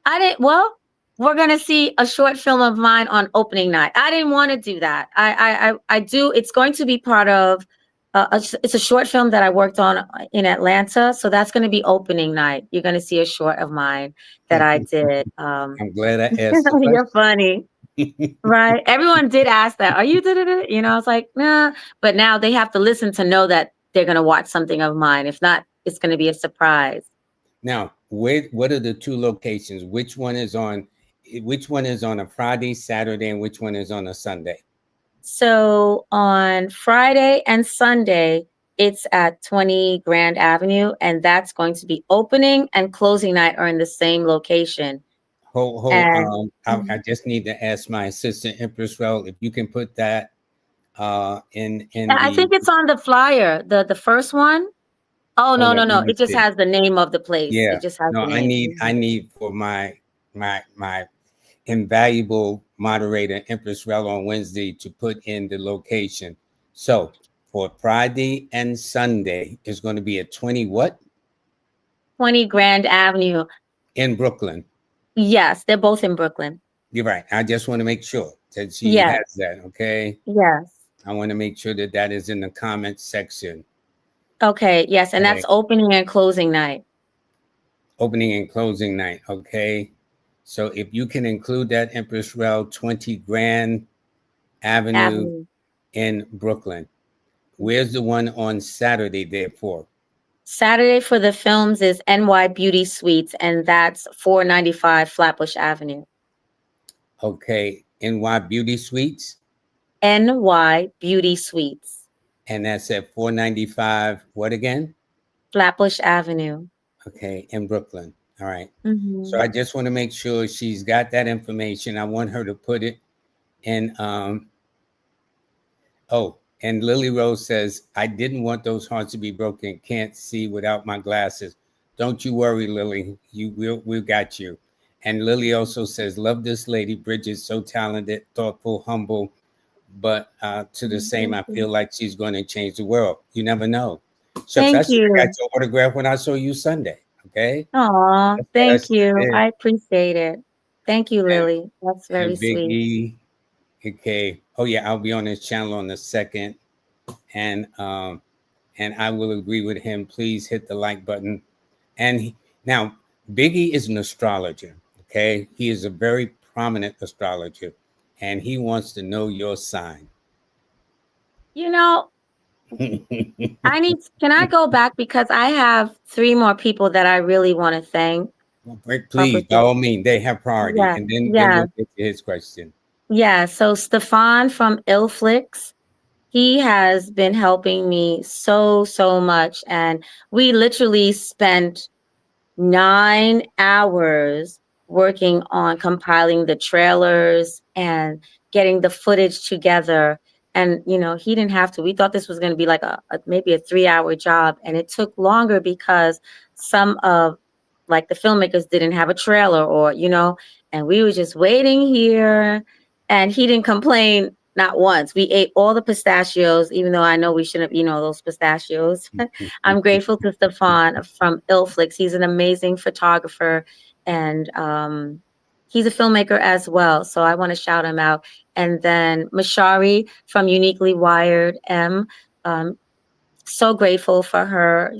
I didn't, well, we're going to see a short film of mine on opening night. I didn't want to do that. I do. It's going to be part of, it's a short film that I worked on in Atlanta. So that's going to be opening night. You're going to see a short of mine that I did. I'm glad I asked the You're funny. question. Right. Everyone did ask that. Are you did it? I was like, nah. But now they have to listen to know that they're going to watch something of mine. If not, it's going to be a surprise. Now, what are the two locations? Which one is on a Friday, Saturday, and which one is on a Sunday? So on Friday and Sunday, it's at 20 Grand Avenue, and that's going to be opening and closing night are in the same location. Hold, And I just need to ask my assistant Empress Rel if you can put that in I the. think it's on the flyer, the first one. Oh, Hold no, on, no, let no. me It just see. has the name of the place. Yeah, It just has no, the I name. need I need for my invaluable moderator Empress Rel on Wednesday to put in the location. So for Friday and Sunday, it's going to be at 20 what 20 Grand Avenue. in Brooklyn. Yes, they're both in Brooklyn. You're right. I just want to make sure that she Yes, has that. Okay. yes. I want to make sure that that is in the comment section. Okay, yes, and Okay. that's opening and closing night. Opening and closing night. Okay. So if you can include that Empress Rel 20 Grand Avenue Avenue. in Brooklyn. Where's the one on Saturday there for? Saturday for the films is NY Beauty Suites, and that's 495 Flatbush Avenue. Okay. NY Beauty Suites. NY Beauty Suites, And that's at 495. What again? Flatbush Avenue. Okay. In Brooklyn. All right. So Hmm. I just want to make sure she's got that information. I want her to put it in. Oh, and Lily Rose says, I didn't want those hearts to be broken. Can't see without my glasses. Don't you worry, Lily. We got you. And Lily also says, love this lady, Bridget, so talented, thoughtful, humble. But to the same, Thank I feel you. like she's going to change the world. You never know. Shucks, I Thank should have got you. your autograph when I saw you Sunday. Okay. Aw, That's what I thank should have you. did. I appreciate it. Thank you, And, Lily. That's very and Big sweet. E. Okay. Oh, yeah. I'll be on his channel on the 2nd. And I will agree with him. Please hit the like button. Now, Biggie is an astrologer. Okay, he is a very prominent astrologer, and he wants to know your sign. You know, can I go back because I have three more people that I really want to thank. Please, by all means, they have priority, Yeah, and then yeah, we'll get to his question. yeah. So Stefan from Illflix, he has been helping me so, so much. And we literally spent 9 hours working on compiling the trailers and getting the footage together. And, he didn't have to. We thought this was going to be like maybe a 3-hour job. And it took longer because some of like the filmmakers didn't have a trailer and we were just waiting here and he didn't complain not once. We ate all the pistachios, even though I know we shouldn't, those pistachios. I'm grateful to Stefan from Ilflix. He's an amazing photographer, and he's a filmmaker as well. So I want to shout him out. And then Mashari from Uniquely Wired M. Um, so grateful for her.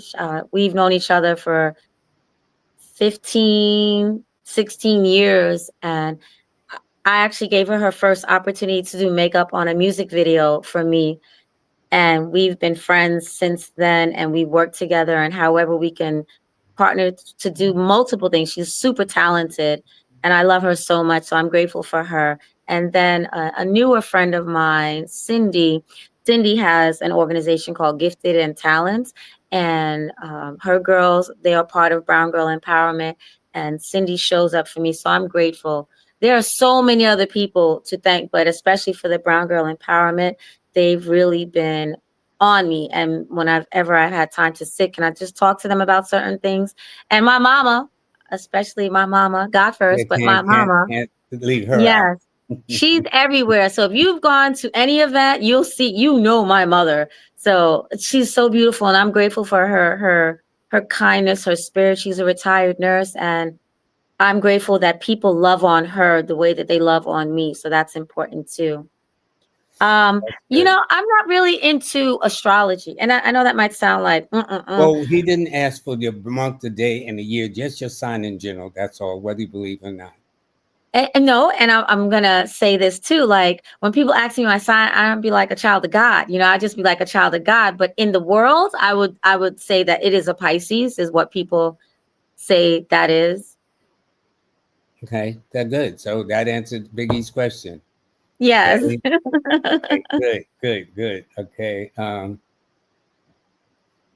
We've known each other for 15, 16 years. And I actually gave her first opportunity to do makeup on a music video for me, and we've been friends since then, and we work together, and however we can partner to do multiple things. She's super talented, and I love her so much, so I'm grateful for her. And then a newer friend of mine, Cindy has an organization called Gifted and Talents, and her girls, they are part of Brown Girl Empowerment, and Cindy shows up for me, so I'm grateful. There are so many other people to thank, but especially for the Brown Girl Empowerment, they've really been on me. And whenever I've had time to sit, and I just talk to them about certain things. And my mama, especially my mama, God Yeah, first, but my mama, can't leave her out. yes, she's everywhere. So if you've gone to any event, you'll see, my mother. So she's so beautiful, and I'm grateful for her kindness, her spirit. She's a retired nurse, and I'm grateful that people love on her the way that they love on me. So that's important too. That's good. I'm not really into astrology, and I know that might sound like, Well, he didn't ask for the month, the day, and the year, just your sign in general. That's all, whether you believe or not. and no, and I'm gonna say this too. Like when people ask me my sign, I don't be like a child of God. I just be like a child of God. But in the world, I would say that it is a Pisces, is what people say that is. Okay, that's good. So that answered Biggie's question. Yes. Okay, okay, good, good, good. Okay.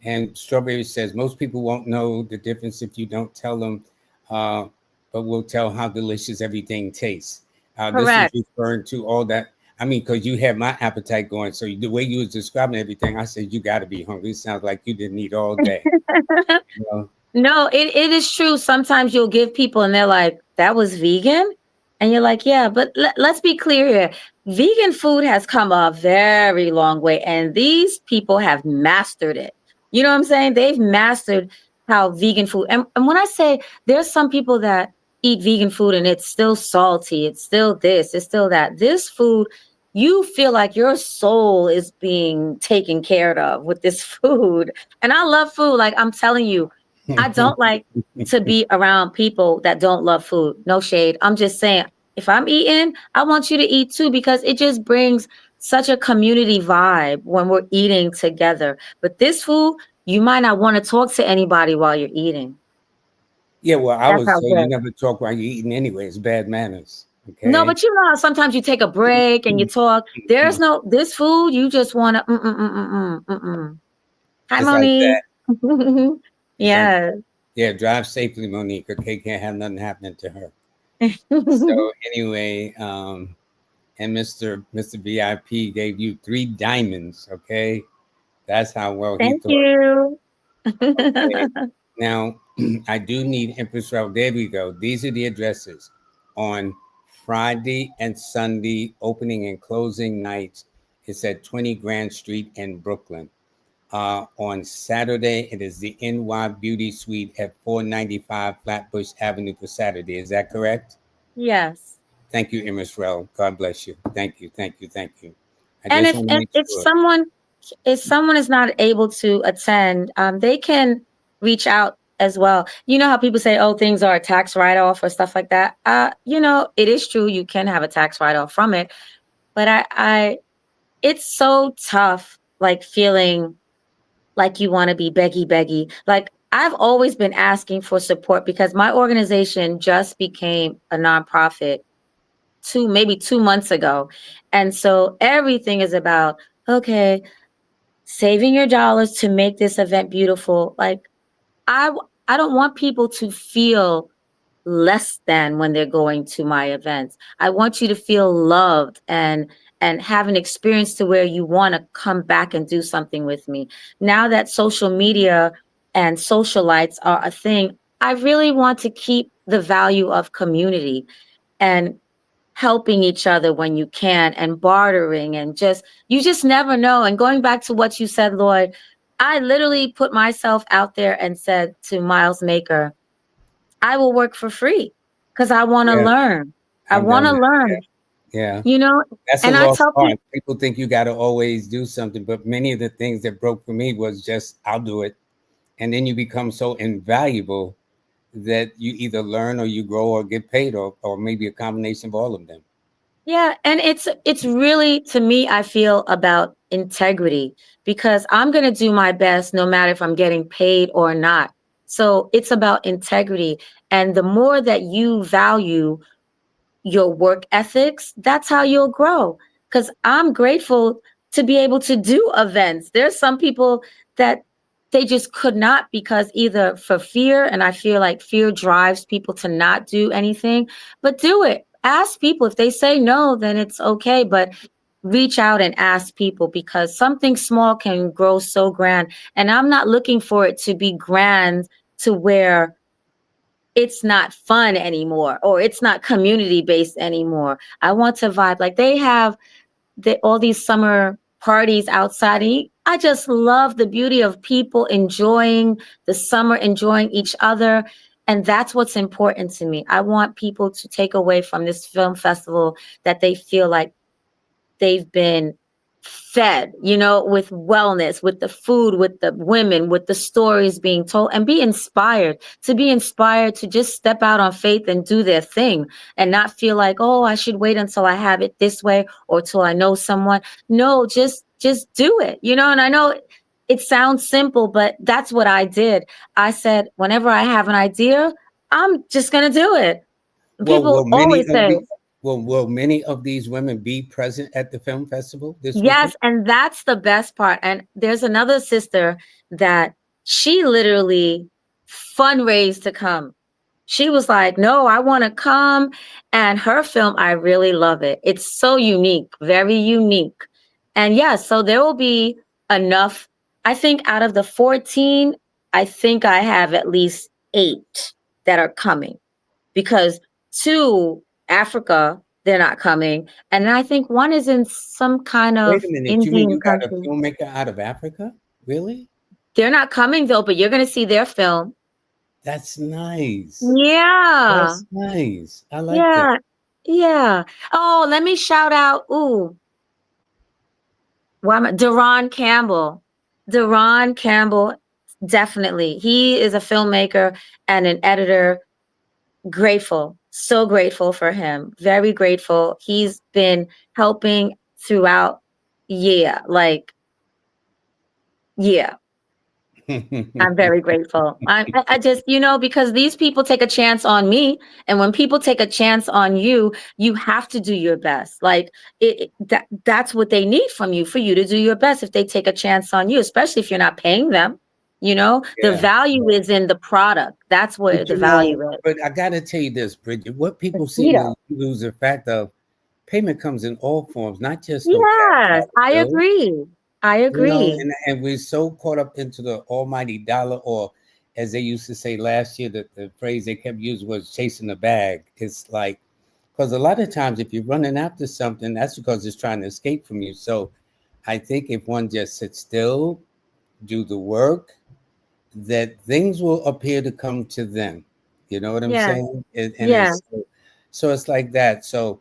And Strawberry says most people won't know the difference if you don't tell them, uh, but we'll tell how delicious everything tastes. This is Correct. referring to all that. I mean, because you had my appetite going. So the way you was describing everything, I said you got to be hungry. It sounds like you didn't eat all day. You know? No, it is true. Sometimes you'll give people and they're like, that was vegan. And you're like, yeah, but let's be clear here. Vegan food has come a very long way, and these people have mastered it. You know what I'm saying? They've mastered how vegan food. And when I say there's some people that eat vegan food and it's still salty, it's still this, it's still that. This food, you feel like your soul is being taken care of with this food. And I love food. Like I'm telling you, I don't like to be around people that don't love food. No shade. I'm just saying, if I'm eating, I want you to eat too, because it just brings such a community vibe when we're eating together. But this food, you might not want to talk to anybody while you're eating. Yeah, well, I That's would how say you good. never talk while you're eating anyway. It's bad manners. No, Okay. but you know how sometimes you take a break and you talk. There's no this food. You just want to. Hi, It's like Monique. that. It's like, Yes. yeah, drive safely, Monique. Okay, can't have nothing happening to her. So anyway, and Mr. VIP gave you 3 diamonds. Okay, that's how well he Thank thought. you. Okay, now I do need Empress Route. There we go. These are the addresses on Friday and Sunday, opening and closing nights. It's at 20 Grand Street in Brooklyn. On Saturday, it is the NY Beauty Suite at 495 Flatbush Avenue for Saturday. Is that correct? Yes. Thank you, Empress Route. God bless you. Thank you, thank you, thank you. I And just if want to if, make if sure. someone is not able to attend, they can reach out as well. You know how people say, "Oh, things are a tax write off" or stuff like that. It is true. You can have a tax write off from it, but it's so tough, like feeling like you want to be beggy. Like I've always been asking for support because my organization just became a nonprofit maybe 2 months ago, and so everything is about, okay, saving your dollars to make this event beautiful. Like I don't want people to feel less than when they're going to my events. I want you to feel loved and have an experience to where you want to come back and do something with me. Now that social media and socialites are a thing, I really want to keep the value of community. And helping each other when you can and bartering and just you just never know. And going back to what you said, Lloyd, I literally put myself out there and said to Miles Maker, I will work for free because I want to Yeah, learn. I I've want done to that. learn, Yeah. you know, That's a and I lost tell art. people, People think you got to always do something, but many of the things that broke for me was just, I'll do it. And then you become so invaluable that you either learn or you grow or get paid, or maybe a combination of all of them. yeah, and it's really to me, I feel about integrity because I'm going to do my best no matter if I'm getting paid or not. So it's about integrity. And the more that you value your work ethics, that's how you'll grow. Because I'm grateful to be able to do events. There's some people that they just could not because either for fear, and I feel like fear drives people to not do anything, but do it. Ask people. If they say no, then it's okay. But reach out and ask people because something small can grow so grand. And I'm not looking for it to be grand to where it's not fun anymore or it's not community based anymore. I want to vibe like they have all these summer parties outside. And I just love the beauty of people enjoying the summer, enjoying each other. And that's what's important to me. I want people to take away from this film festival that they feel like they've been fed, with wellness, with the food, with the women, with the stories being told, and be inspired to just step out on faith and do their thing and not feel like, oh, I should wait until I have it this way or till I know someone. No, just do it, and I know it sounds simple, but that's what I did. I said, whenever I have an idea, I'm just going to do it. Well, People will many always of say, the will many of these women be present at the film festival this weekend? yes, and that's the best part. And there's another sister that she literally fundraised to come. She was like, "No, I want to come." And her film, I really love it. It's so unique, very unique. And yeah, so there will be enough. I think out of the 14, I think I have at least 8 that are coming because 2 Africa, they're not coming, and I think one is in some kind Wait of a minute. You mean Indian you got a country. filmmaker out of Africa? Really? They're not coming though, but you're going to see their film. That's nice. Yeah. That's nice. I like that. Yeah. Yeah. Oh, let me shout out. Ooh, why am I? Deron Campbell. Deron Campbell, definitely. He is a filmmaker and an editor. Grateful, so grateful for him. Very grateful. He's been helping throughout. Yeah, like, yeah. I'm very grateful. I just, because these people take a chance on me. And when people take a chance on you, you have to do your best. Like that's what they need from you for you to do your best if they take a chance on you, especially if you're not paying them. The Yeah. value is in the product. That's where But the value is. but I gotta tell you this, Bridget. What people seem Mosquito. to lose the fact of payment comes in all forms, not just no cash Yes, dollar I bill. agree. I agree. And we're so caught up into the almighty dollar, or as they used to say last year, that the phrase they kept using was chasing the bag. It's like, because a lot of times if you're running after something, that's because it's trying to escape from you. So I think if one just sits still, do the work, that things will appear to come to them. You know what I'm Yeah, saying? And yeah, so it's like that. So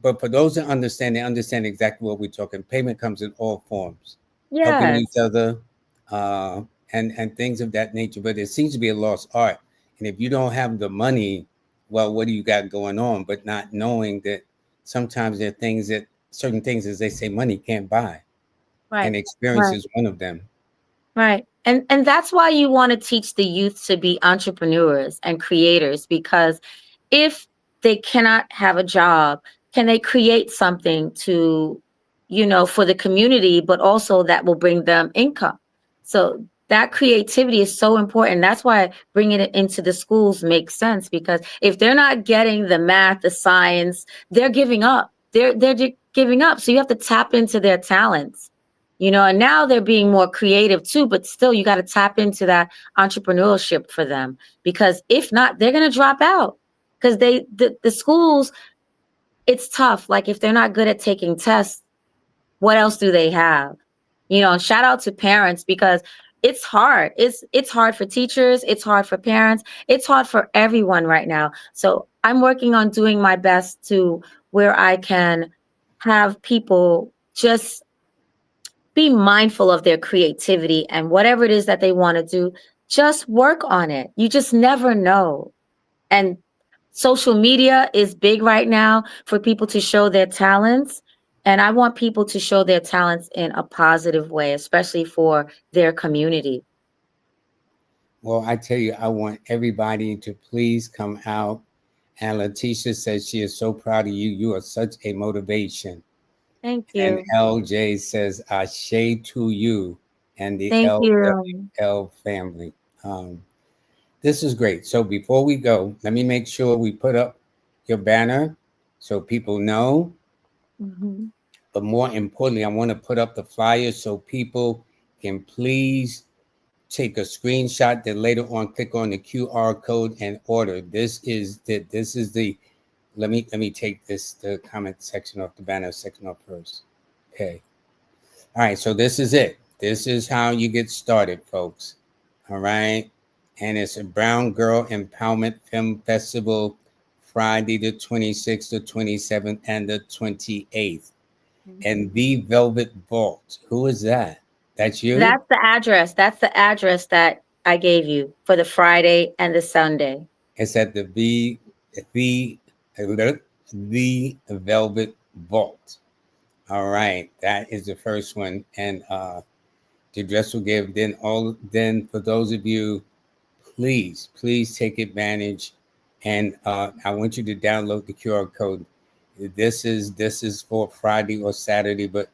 but for those that understand, they understand exactly what we're talking. Payment comes in all forms, helping each yes, other, uh, and things of that nature. But it seems to be a lost art. And if you don't have the money, well, what do you got going on? But not knowing that sometimes there are things that certain things, as they say, money can't buy, right, and experience right. is one of them. Right. And that's why you want to teach the youth to be entrepreneurs and creators because if they cannot have a job, can they create something to, for the community, but also that will bring them income. So that creativity is so important. That's why bringing it into the schools makes sense because if they're not getting the math, the science, they're giving up. They're giving up. So you have to tap into their talents, and now they're being more creative too, but still you got to tap into that entrepreneurship for them because if not, they're going to drop out because the schools, it's tough. Like if they're not good at taking tests, what else do they have? You know, shout out to parents because it's hard. It's hard for teachers, it's hard for parents, it's hard for everyone right now. So I'm working on doing my best to where I can have people just be mindful of their creativity and whatever it is that they want to do, just work on it. You just never know. And social media is big right now for people to show their talents. And I want people to show their talents in a positive way, especially for their community. Well, I tell you, I want everybody to please come out. And Letitia says she is so proud of you. You are such a motivation. Thank And you. LJ says, Ashe to you and the Thank you. LWL family. Um, this is great. So before we go, let me make sure we put up your banner so people know. Mhm. But more importantly, I want to put up the flyer so people can please take a screenshot, then later on click on the QR code and order. This is the let me take the comment section off, the banner section off first. Okay. All right, so this is it. This is how you get started, folks. All right. And it's a Brown Girl Empowerment Film Festival, Friday the 26th, the 27th, and the 28th. And Mhm. the Velvet Vault. Who is that? That's you? That's the address. That's the address that I gave you for the Friday and the Sunday. It's at the the Velvet Vault. All right, that is the first one, and the address will give. Then for those of you, please take advantage, and I want you to download the QR code. This is for Friday or Saturday, but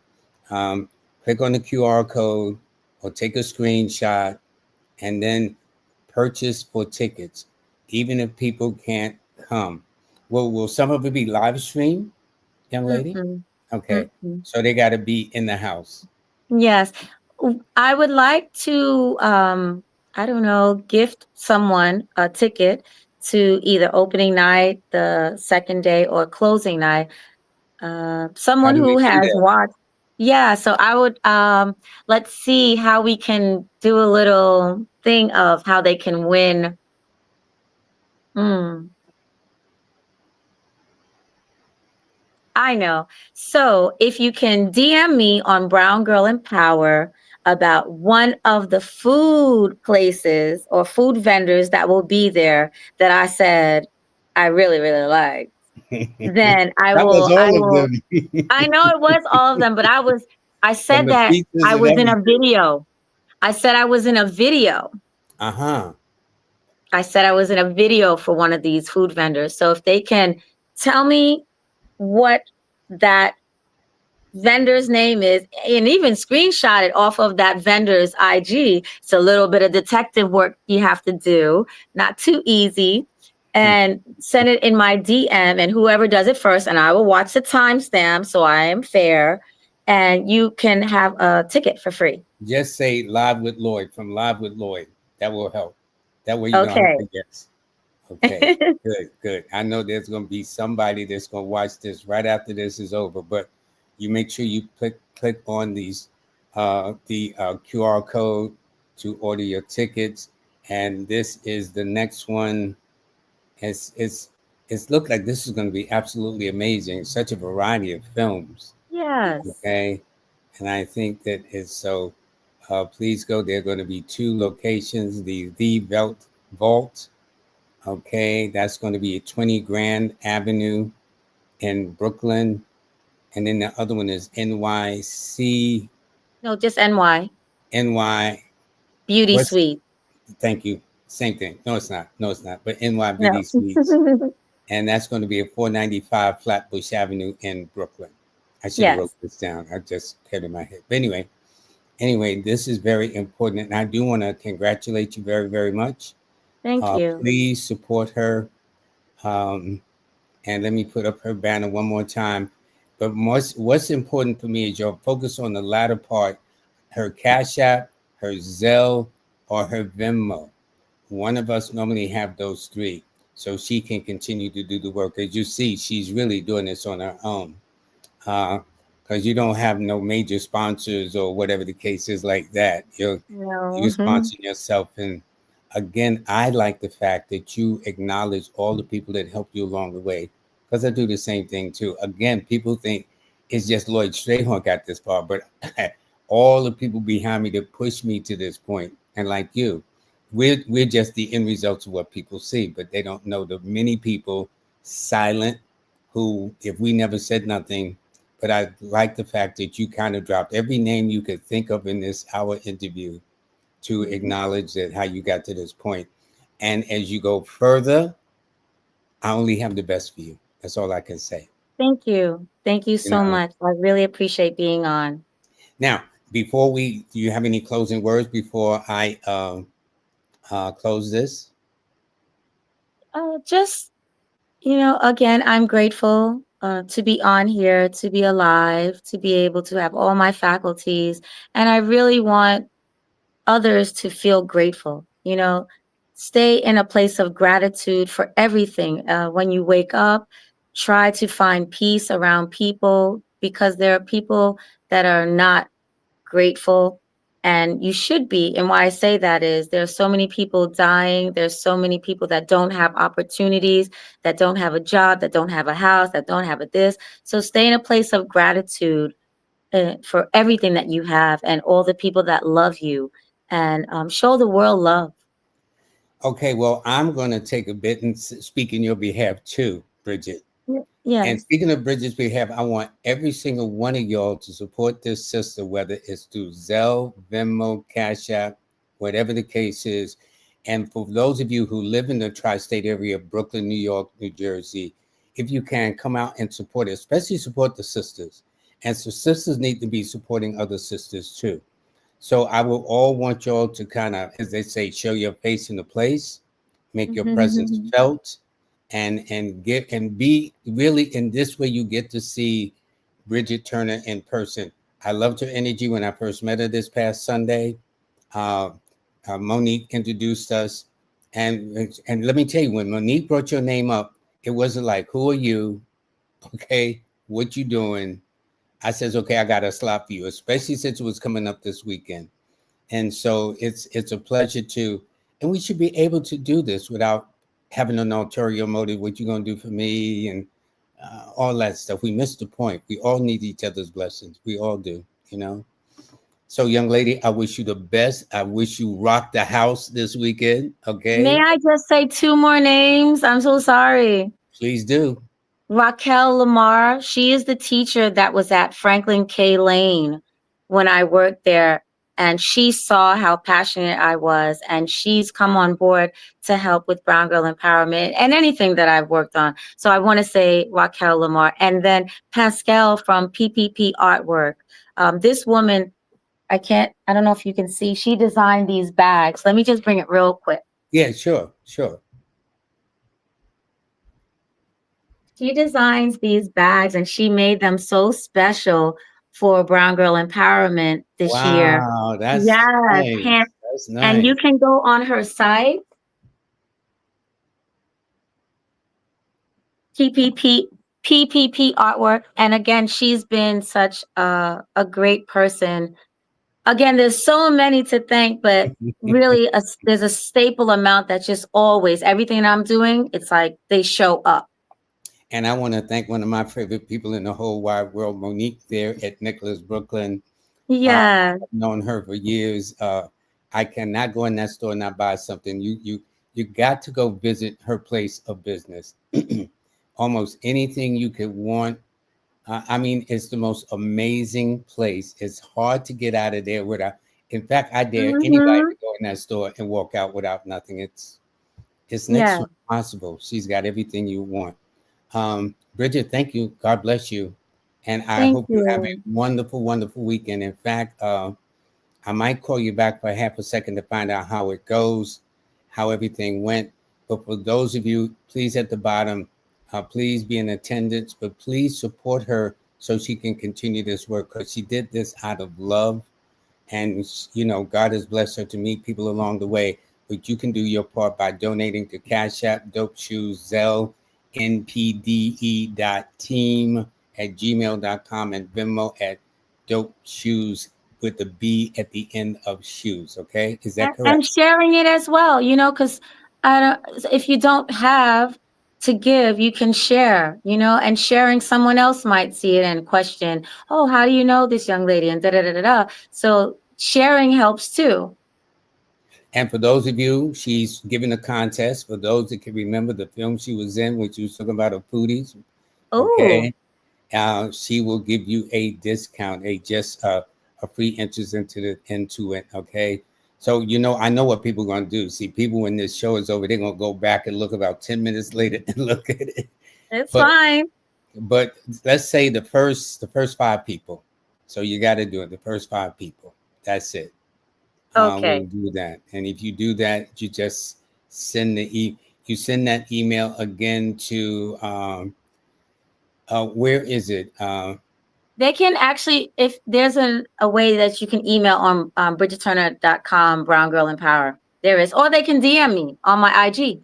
um, click on the QR code or take a screenshot and then purchase for tickets, even if people can't come. Will some of it be live stream, young lady? Mm-mm. Okay, Mm-mm. so they got to be in the house. Yes. I would like to, I don't know, gift someone a ticket to either opening night, the second day, or closing night. How Someone do we who do has that? watched. Yeah, so I would, let's see how we can do a little thing of how they can win. Hmm. I know. So if you can DM me on Brown Girl Empower about one of the food places or food vendors that will be there that I said I really, really like, then That was all of them. I know it was all of them, but I From said the that pizzas I and was in a everything. video. I said I was in a video. Uh-huh. I said I was in a video for one of these food vendors. So if they can tell me what that vendor's name is and even screenshot it off of that vendor's IG. It's a little bit of detective work you have to do, not too easy. And send it in my DM, and whoever does it first, and I will watch the timestamp so I am fair. And you can have a ticket for free. Just say live with Lloyd from Live with Lloyd. That will help. That way you don't have Okay. to guess. Okay. Good, good. I know there's going to be somebody that's going to watch this right after this is over, but you make sure you click on the QR code to order your tickets. And this is the next one. It's looked like this is going to be absolutely amazing. Such a variety of films. Yes. Okay. And I think that is so. Please go. There are going to be two locations. The Vault. Okay, that's going to be 20 Grand Avenue in Brooklyn, and then the other one is NYC No, just NY NY. Beauty What's Suite. Thank you. Same thing. No, it's not. No, it's not. But NYBD No. Suites, and that's going to be at 495 Flatbush Avenue in Brooklyn. I should have wrote Yes. this down. I just had it in my head. But anyway, this is very important, and I do want to congratulate you very, very much. Thank you. Please support her. Um, and let me put up her banner one more time. But what's important for me is your focus on the latter part, her Cash App, her Zelle, or her Venmo. One of us normally have those three. so she can continue to do the work. As you see, she's really doing this on her own, because you don't have no major sponsors or whatever the case is like that. You're No. sponsoring yourself. And again, I like the fact that you acknowledge all the people that helped you along the way, because I do the same thing too. Again, people think it's just Lloyd Strayhorn got this far, but all the people behind me that pushed me to this point, and like you, we're just the end results of what people see, but they don't know the many people silent who, if we never said nothing. But I like the fact that you kind of dropped every name you could think of in this hour interview to Mhm. acknowledge that how you got to this point. And as you go further, I only have the best for you. That's all I can say. Thank you. Thank you You so know. much. I really appreciate being on. Now, before we, do you have any closing words before I close this? Just, again, I'm grateful to be on here, to be alive, to be able to have all my faculties. And I really want others to feel grateful, stay in a place of gratitude for everything. When you wake up, try to find peace around people because there are people that are not grateful, and you should be. And why I say that is there's so many people dying, there's so many people that don't have opportunities, that don't have a job, that don't have a house, that don't have a this. So stay in a place of gratitude for everything that you have and all the people that love you, and show the world love. Okay, well, I'm going to take a bit and speak in your behalf too, Bridget. And Yes. speaking of Bridget's behalf, I want every single one of y'all to support this sister, whether it's through Zelle, Venmo, Cash App, whatever the case is. And for those of you who live in the tri-state area, Brooklyn, New York, New Jersey, if you can come out and support it, especially support the sisters. And so sisters need to be supporting other sisters too. So I will all want y'all to kind of, as they say, show your face in the place, make your presence felt, and get and be really in this way. You get to see Bridget Turner in person. I loved her energy when I first met her this past Sunday. Uh, Monique introduced us, and let me tell you, when Monique brought your name up, it wasn't like, "Who are you?" Okay, what you doing? I says, "Okay, I got a slot for you," especially since it was coming up this weekend. And so it's a pleasure to, and we should be able to do this without having an ulterior motive. What you gonna do for me and all that stuff. We missed the point. We all need each other's blessings. We all do, you know. So, young lady, I wish you the best. I wish you rock the house this weekend. May Okay, I just say two more names? I'm so sorry. please do. Raquel Lamar, she is the teacher that was at Franklin K. Lane when I worked there. And she saw how passionate I was, and she's come on board to help with Brown Girl Empowerment and anything that I've worked on. So I want to say Raquel Lamar. And then Pascal from PPP Artwork. This woman, I don't know if you can see, she designed these bags. Let me just bring it real quick. Yeah, sure, sure. She designs these bags and she made them so special for Brown Girl Empowerment this year. Wow, that's Yes, nice. That's and you nice. can go on her site, PPP PPP Artwork. And again, she's been such a great person. Again, there's so many to thank, but really there's a staple amount that just always, everything I'm doing, it's like they show up. And I want to thank one of my favorite people in the whole wide world, Monique, there at Nicholas, Brooklyn. Yeah. I've known her for years. I cannot go in that store and not buy something. You got to go visit her place of business. Almost anything you could want. I mean, it's the most amazing place. It's hard to get out of there without. In fact, I dare anybody Hmm. to go in that store and walk out without nothing. It's next Yeah. to impossible. She's got everything you want. Bridget, thank you. God bless you. And I Thank hope you have a you. wonderful, wonderful weekend. In fact, I might call you back for half a second to find out how it goes, how everything went. But for those of you, please at the bottom, please be in attendance, but please support her so she can continue this work because she did this out of love. And, God has blessed her to meet people along the way. but you can do your part by donating to Cash App, Dope Shoes, Zelle, npde.team@gmail.com, and Venmo at Dope Shoes with the B at the end of shoes. Okay, is that And correct? sharing it as well, because I don't, if you don't have to give, you can share, and sharing, someone else might see it and question, oh, how do you know this young lady? And da da da da da. So sharing helps too. And for those of you, she's giving a contest. For those that can remember the film she was in, which you was talking about, of foodies, Oh, okay, she will give you a discount, a free entrance into it. Okay, so I know what people are going to do. See, people when this show is over, they're going to go back and look about 10 minutes later and look at it. it's But fine. but let's say the first five people. So you got to do it. The first five people. That's it. We'll Okay. do that. And if you do that, you just send you send that email again to where is it? They can actually, if there's a way that you can email on bridgetturner.com, Brown Girl in Power. There is. Or they can DM me on my IG.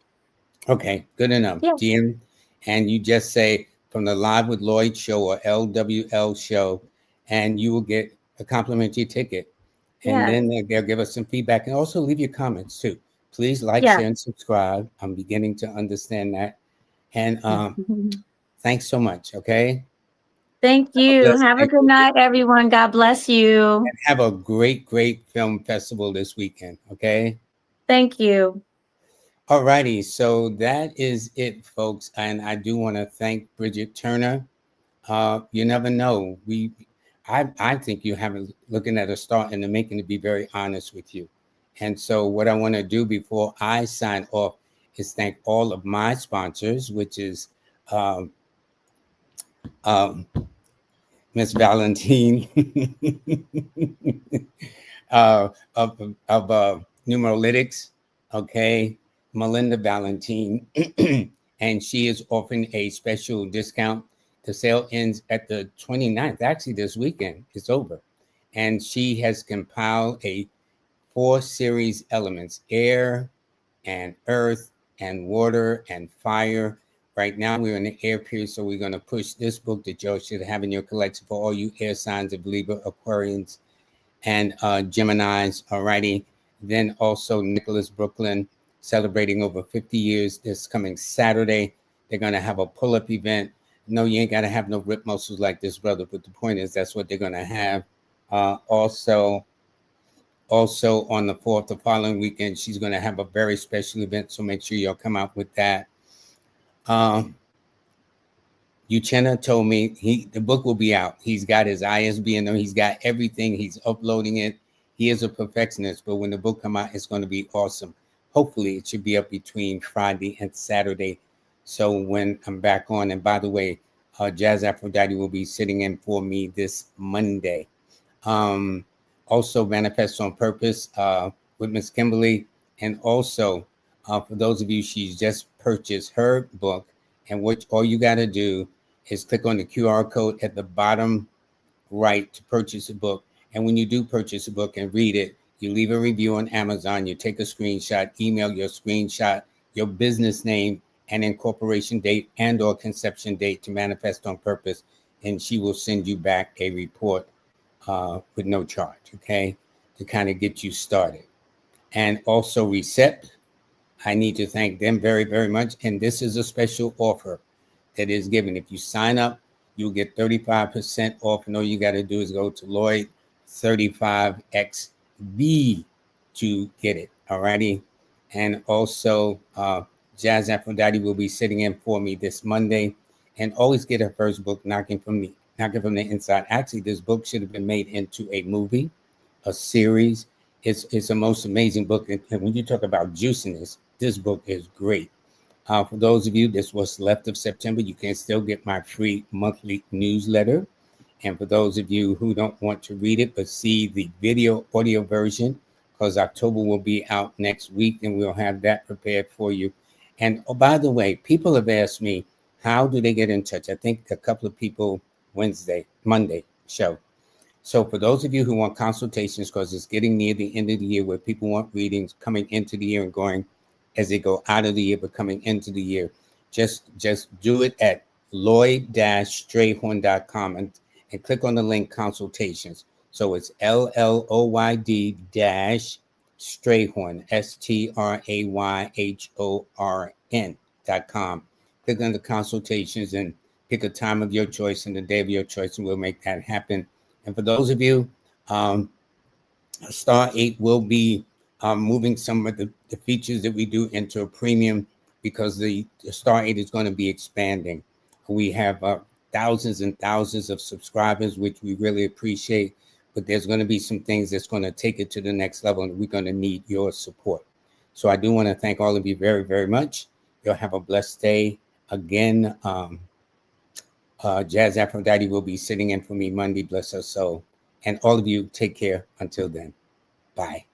Okay, good enough. Yeah. DM, and you just say from the Live with Lloyd show or LWL show, and you will get a complimentary ticket. And Yeah. then they'll give us some feedback and also leave your comments too. Please like, Yeah. share, and subscribe. I'm beginning to understand that. And thanks so much. Okay. Thank Have a you. blessed Have a day, good Bridget. night, everyone. God bless you. And have a great, great film festival this weekend. Okay. Thank you. All righty. So that is it, folks. And I do want to thank Bridget Turner. You never know. I think you have looking at a start in the making, to be very honest with you. And so what I want to do before I sign off is thank all of my sponsors, which is um, um, Miss Valentine of Numeralytics, okay, Melinda Valentine, and she is offering a special discount. The sale ends at the 29th. Actually, this weekend it's over. And she has compiled a 4 series elements: air and earth and water and fire. Right now, we're in the air period, so we're going to push this book that you should have in your collection for all you air signs of Libra, Aquarians, and Geminis. Alrighty. Then also Nicholas Brooklyn celebrating over 50 years this coming Saturday. They're going to have a pull up event. No, you ain't got to have no rip muscles like this, brother. But the point is, that's what they're going to have. Also on the 4th, the following weekend, she's going to have a very special event. So make sure y'all come out with that. Uchenna told me the book will be out. He's got his ISBN, he's got everything. He's uploading it. He is a perfectionist, but when the book come out, it's going to be awesome. Hopefully, it should be up between Friday and Saturday. So when I'm back on, and by the way, Jazz Aphrodite will be sitting in for me this Monday. Also, Manifest on Purpose with Miss Kimberly, and also for those of you, she's just purchased her book, and what all you got to do is click on the QR code at the bottom right to purchase a book. And when you do purchase a book and read it, you leave a review on Amazon, you take a screenshot, email your screenshot, your business name, and incorporation date and or conception date to Manifest on Purpose, and she will send you back a report with no charge, okay, to kind of get you started. And also Recept, I need to thank them very, very much. And this is a special offer that is given. If you sign up, you'll get 35% off. And all you got to do is go to Lloyd 35XB to get it. All righty. And also, Jazz Aphrodite will be sitting in for me this Monday. And always get her first book, Knocking from the Inside. Actually, this book should have been made into a movie, a series. It's a most amazing book. And when you talk about juiciness, this book is great. For those of you, this was left of September, you can still get my free monthly newsletter. And for those of you who don't want to read it, but see the audio version, because October will be out next week and we'll have that prepared for you. And oh, by the way, people have asked me, how do they get in touch? I think a couple of people Monday show. So for those of you who want consultations, because it's getting near the end of the year where people want readings coming into the year and going as they go out of the year, but coming into the year, just do it at lloyd-strayhorn.com and click on the link consultations. So it's LLOYD-Strayhorn, STRAYHORN.com. Click on the consultations and pick a time of your choice and the day of your choice, and we'll make that happen. And for those of you, Star 8 will be moving some of the features that we do into a premium, because the Star 8 is going to be expanding. We have thousands and thousands of subscribers, which we really appreciate, but there's going to be some things that's going to take it to the next level, and we're going to need your support. So I do want to thank all of you very, very much. You'll have a blessed day. Again, Jazz Aphrodite will be sitting in for me Monday, bless her soul. And all of you, take care until then. Bye.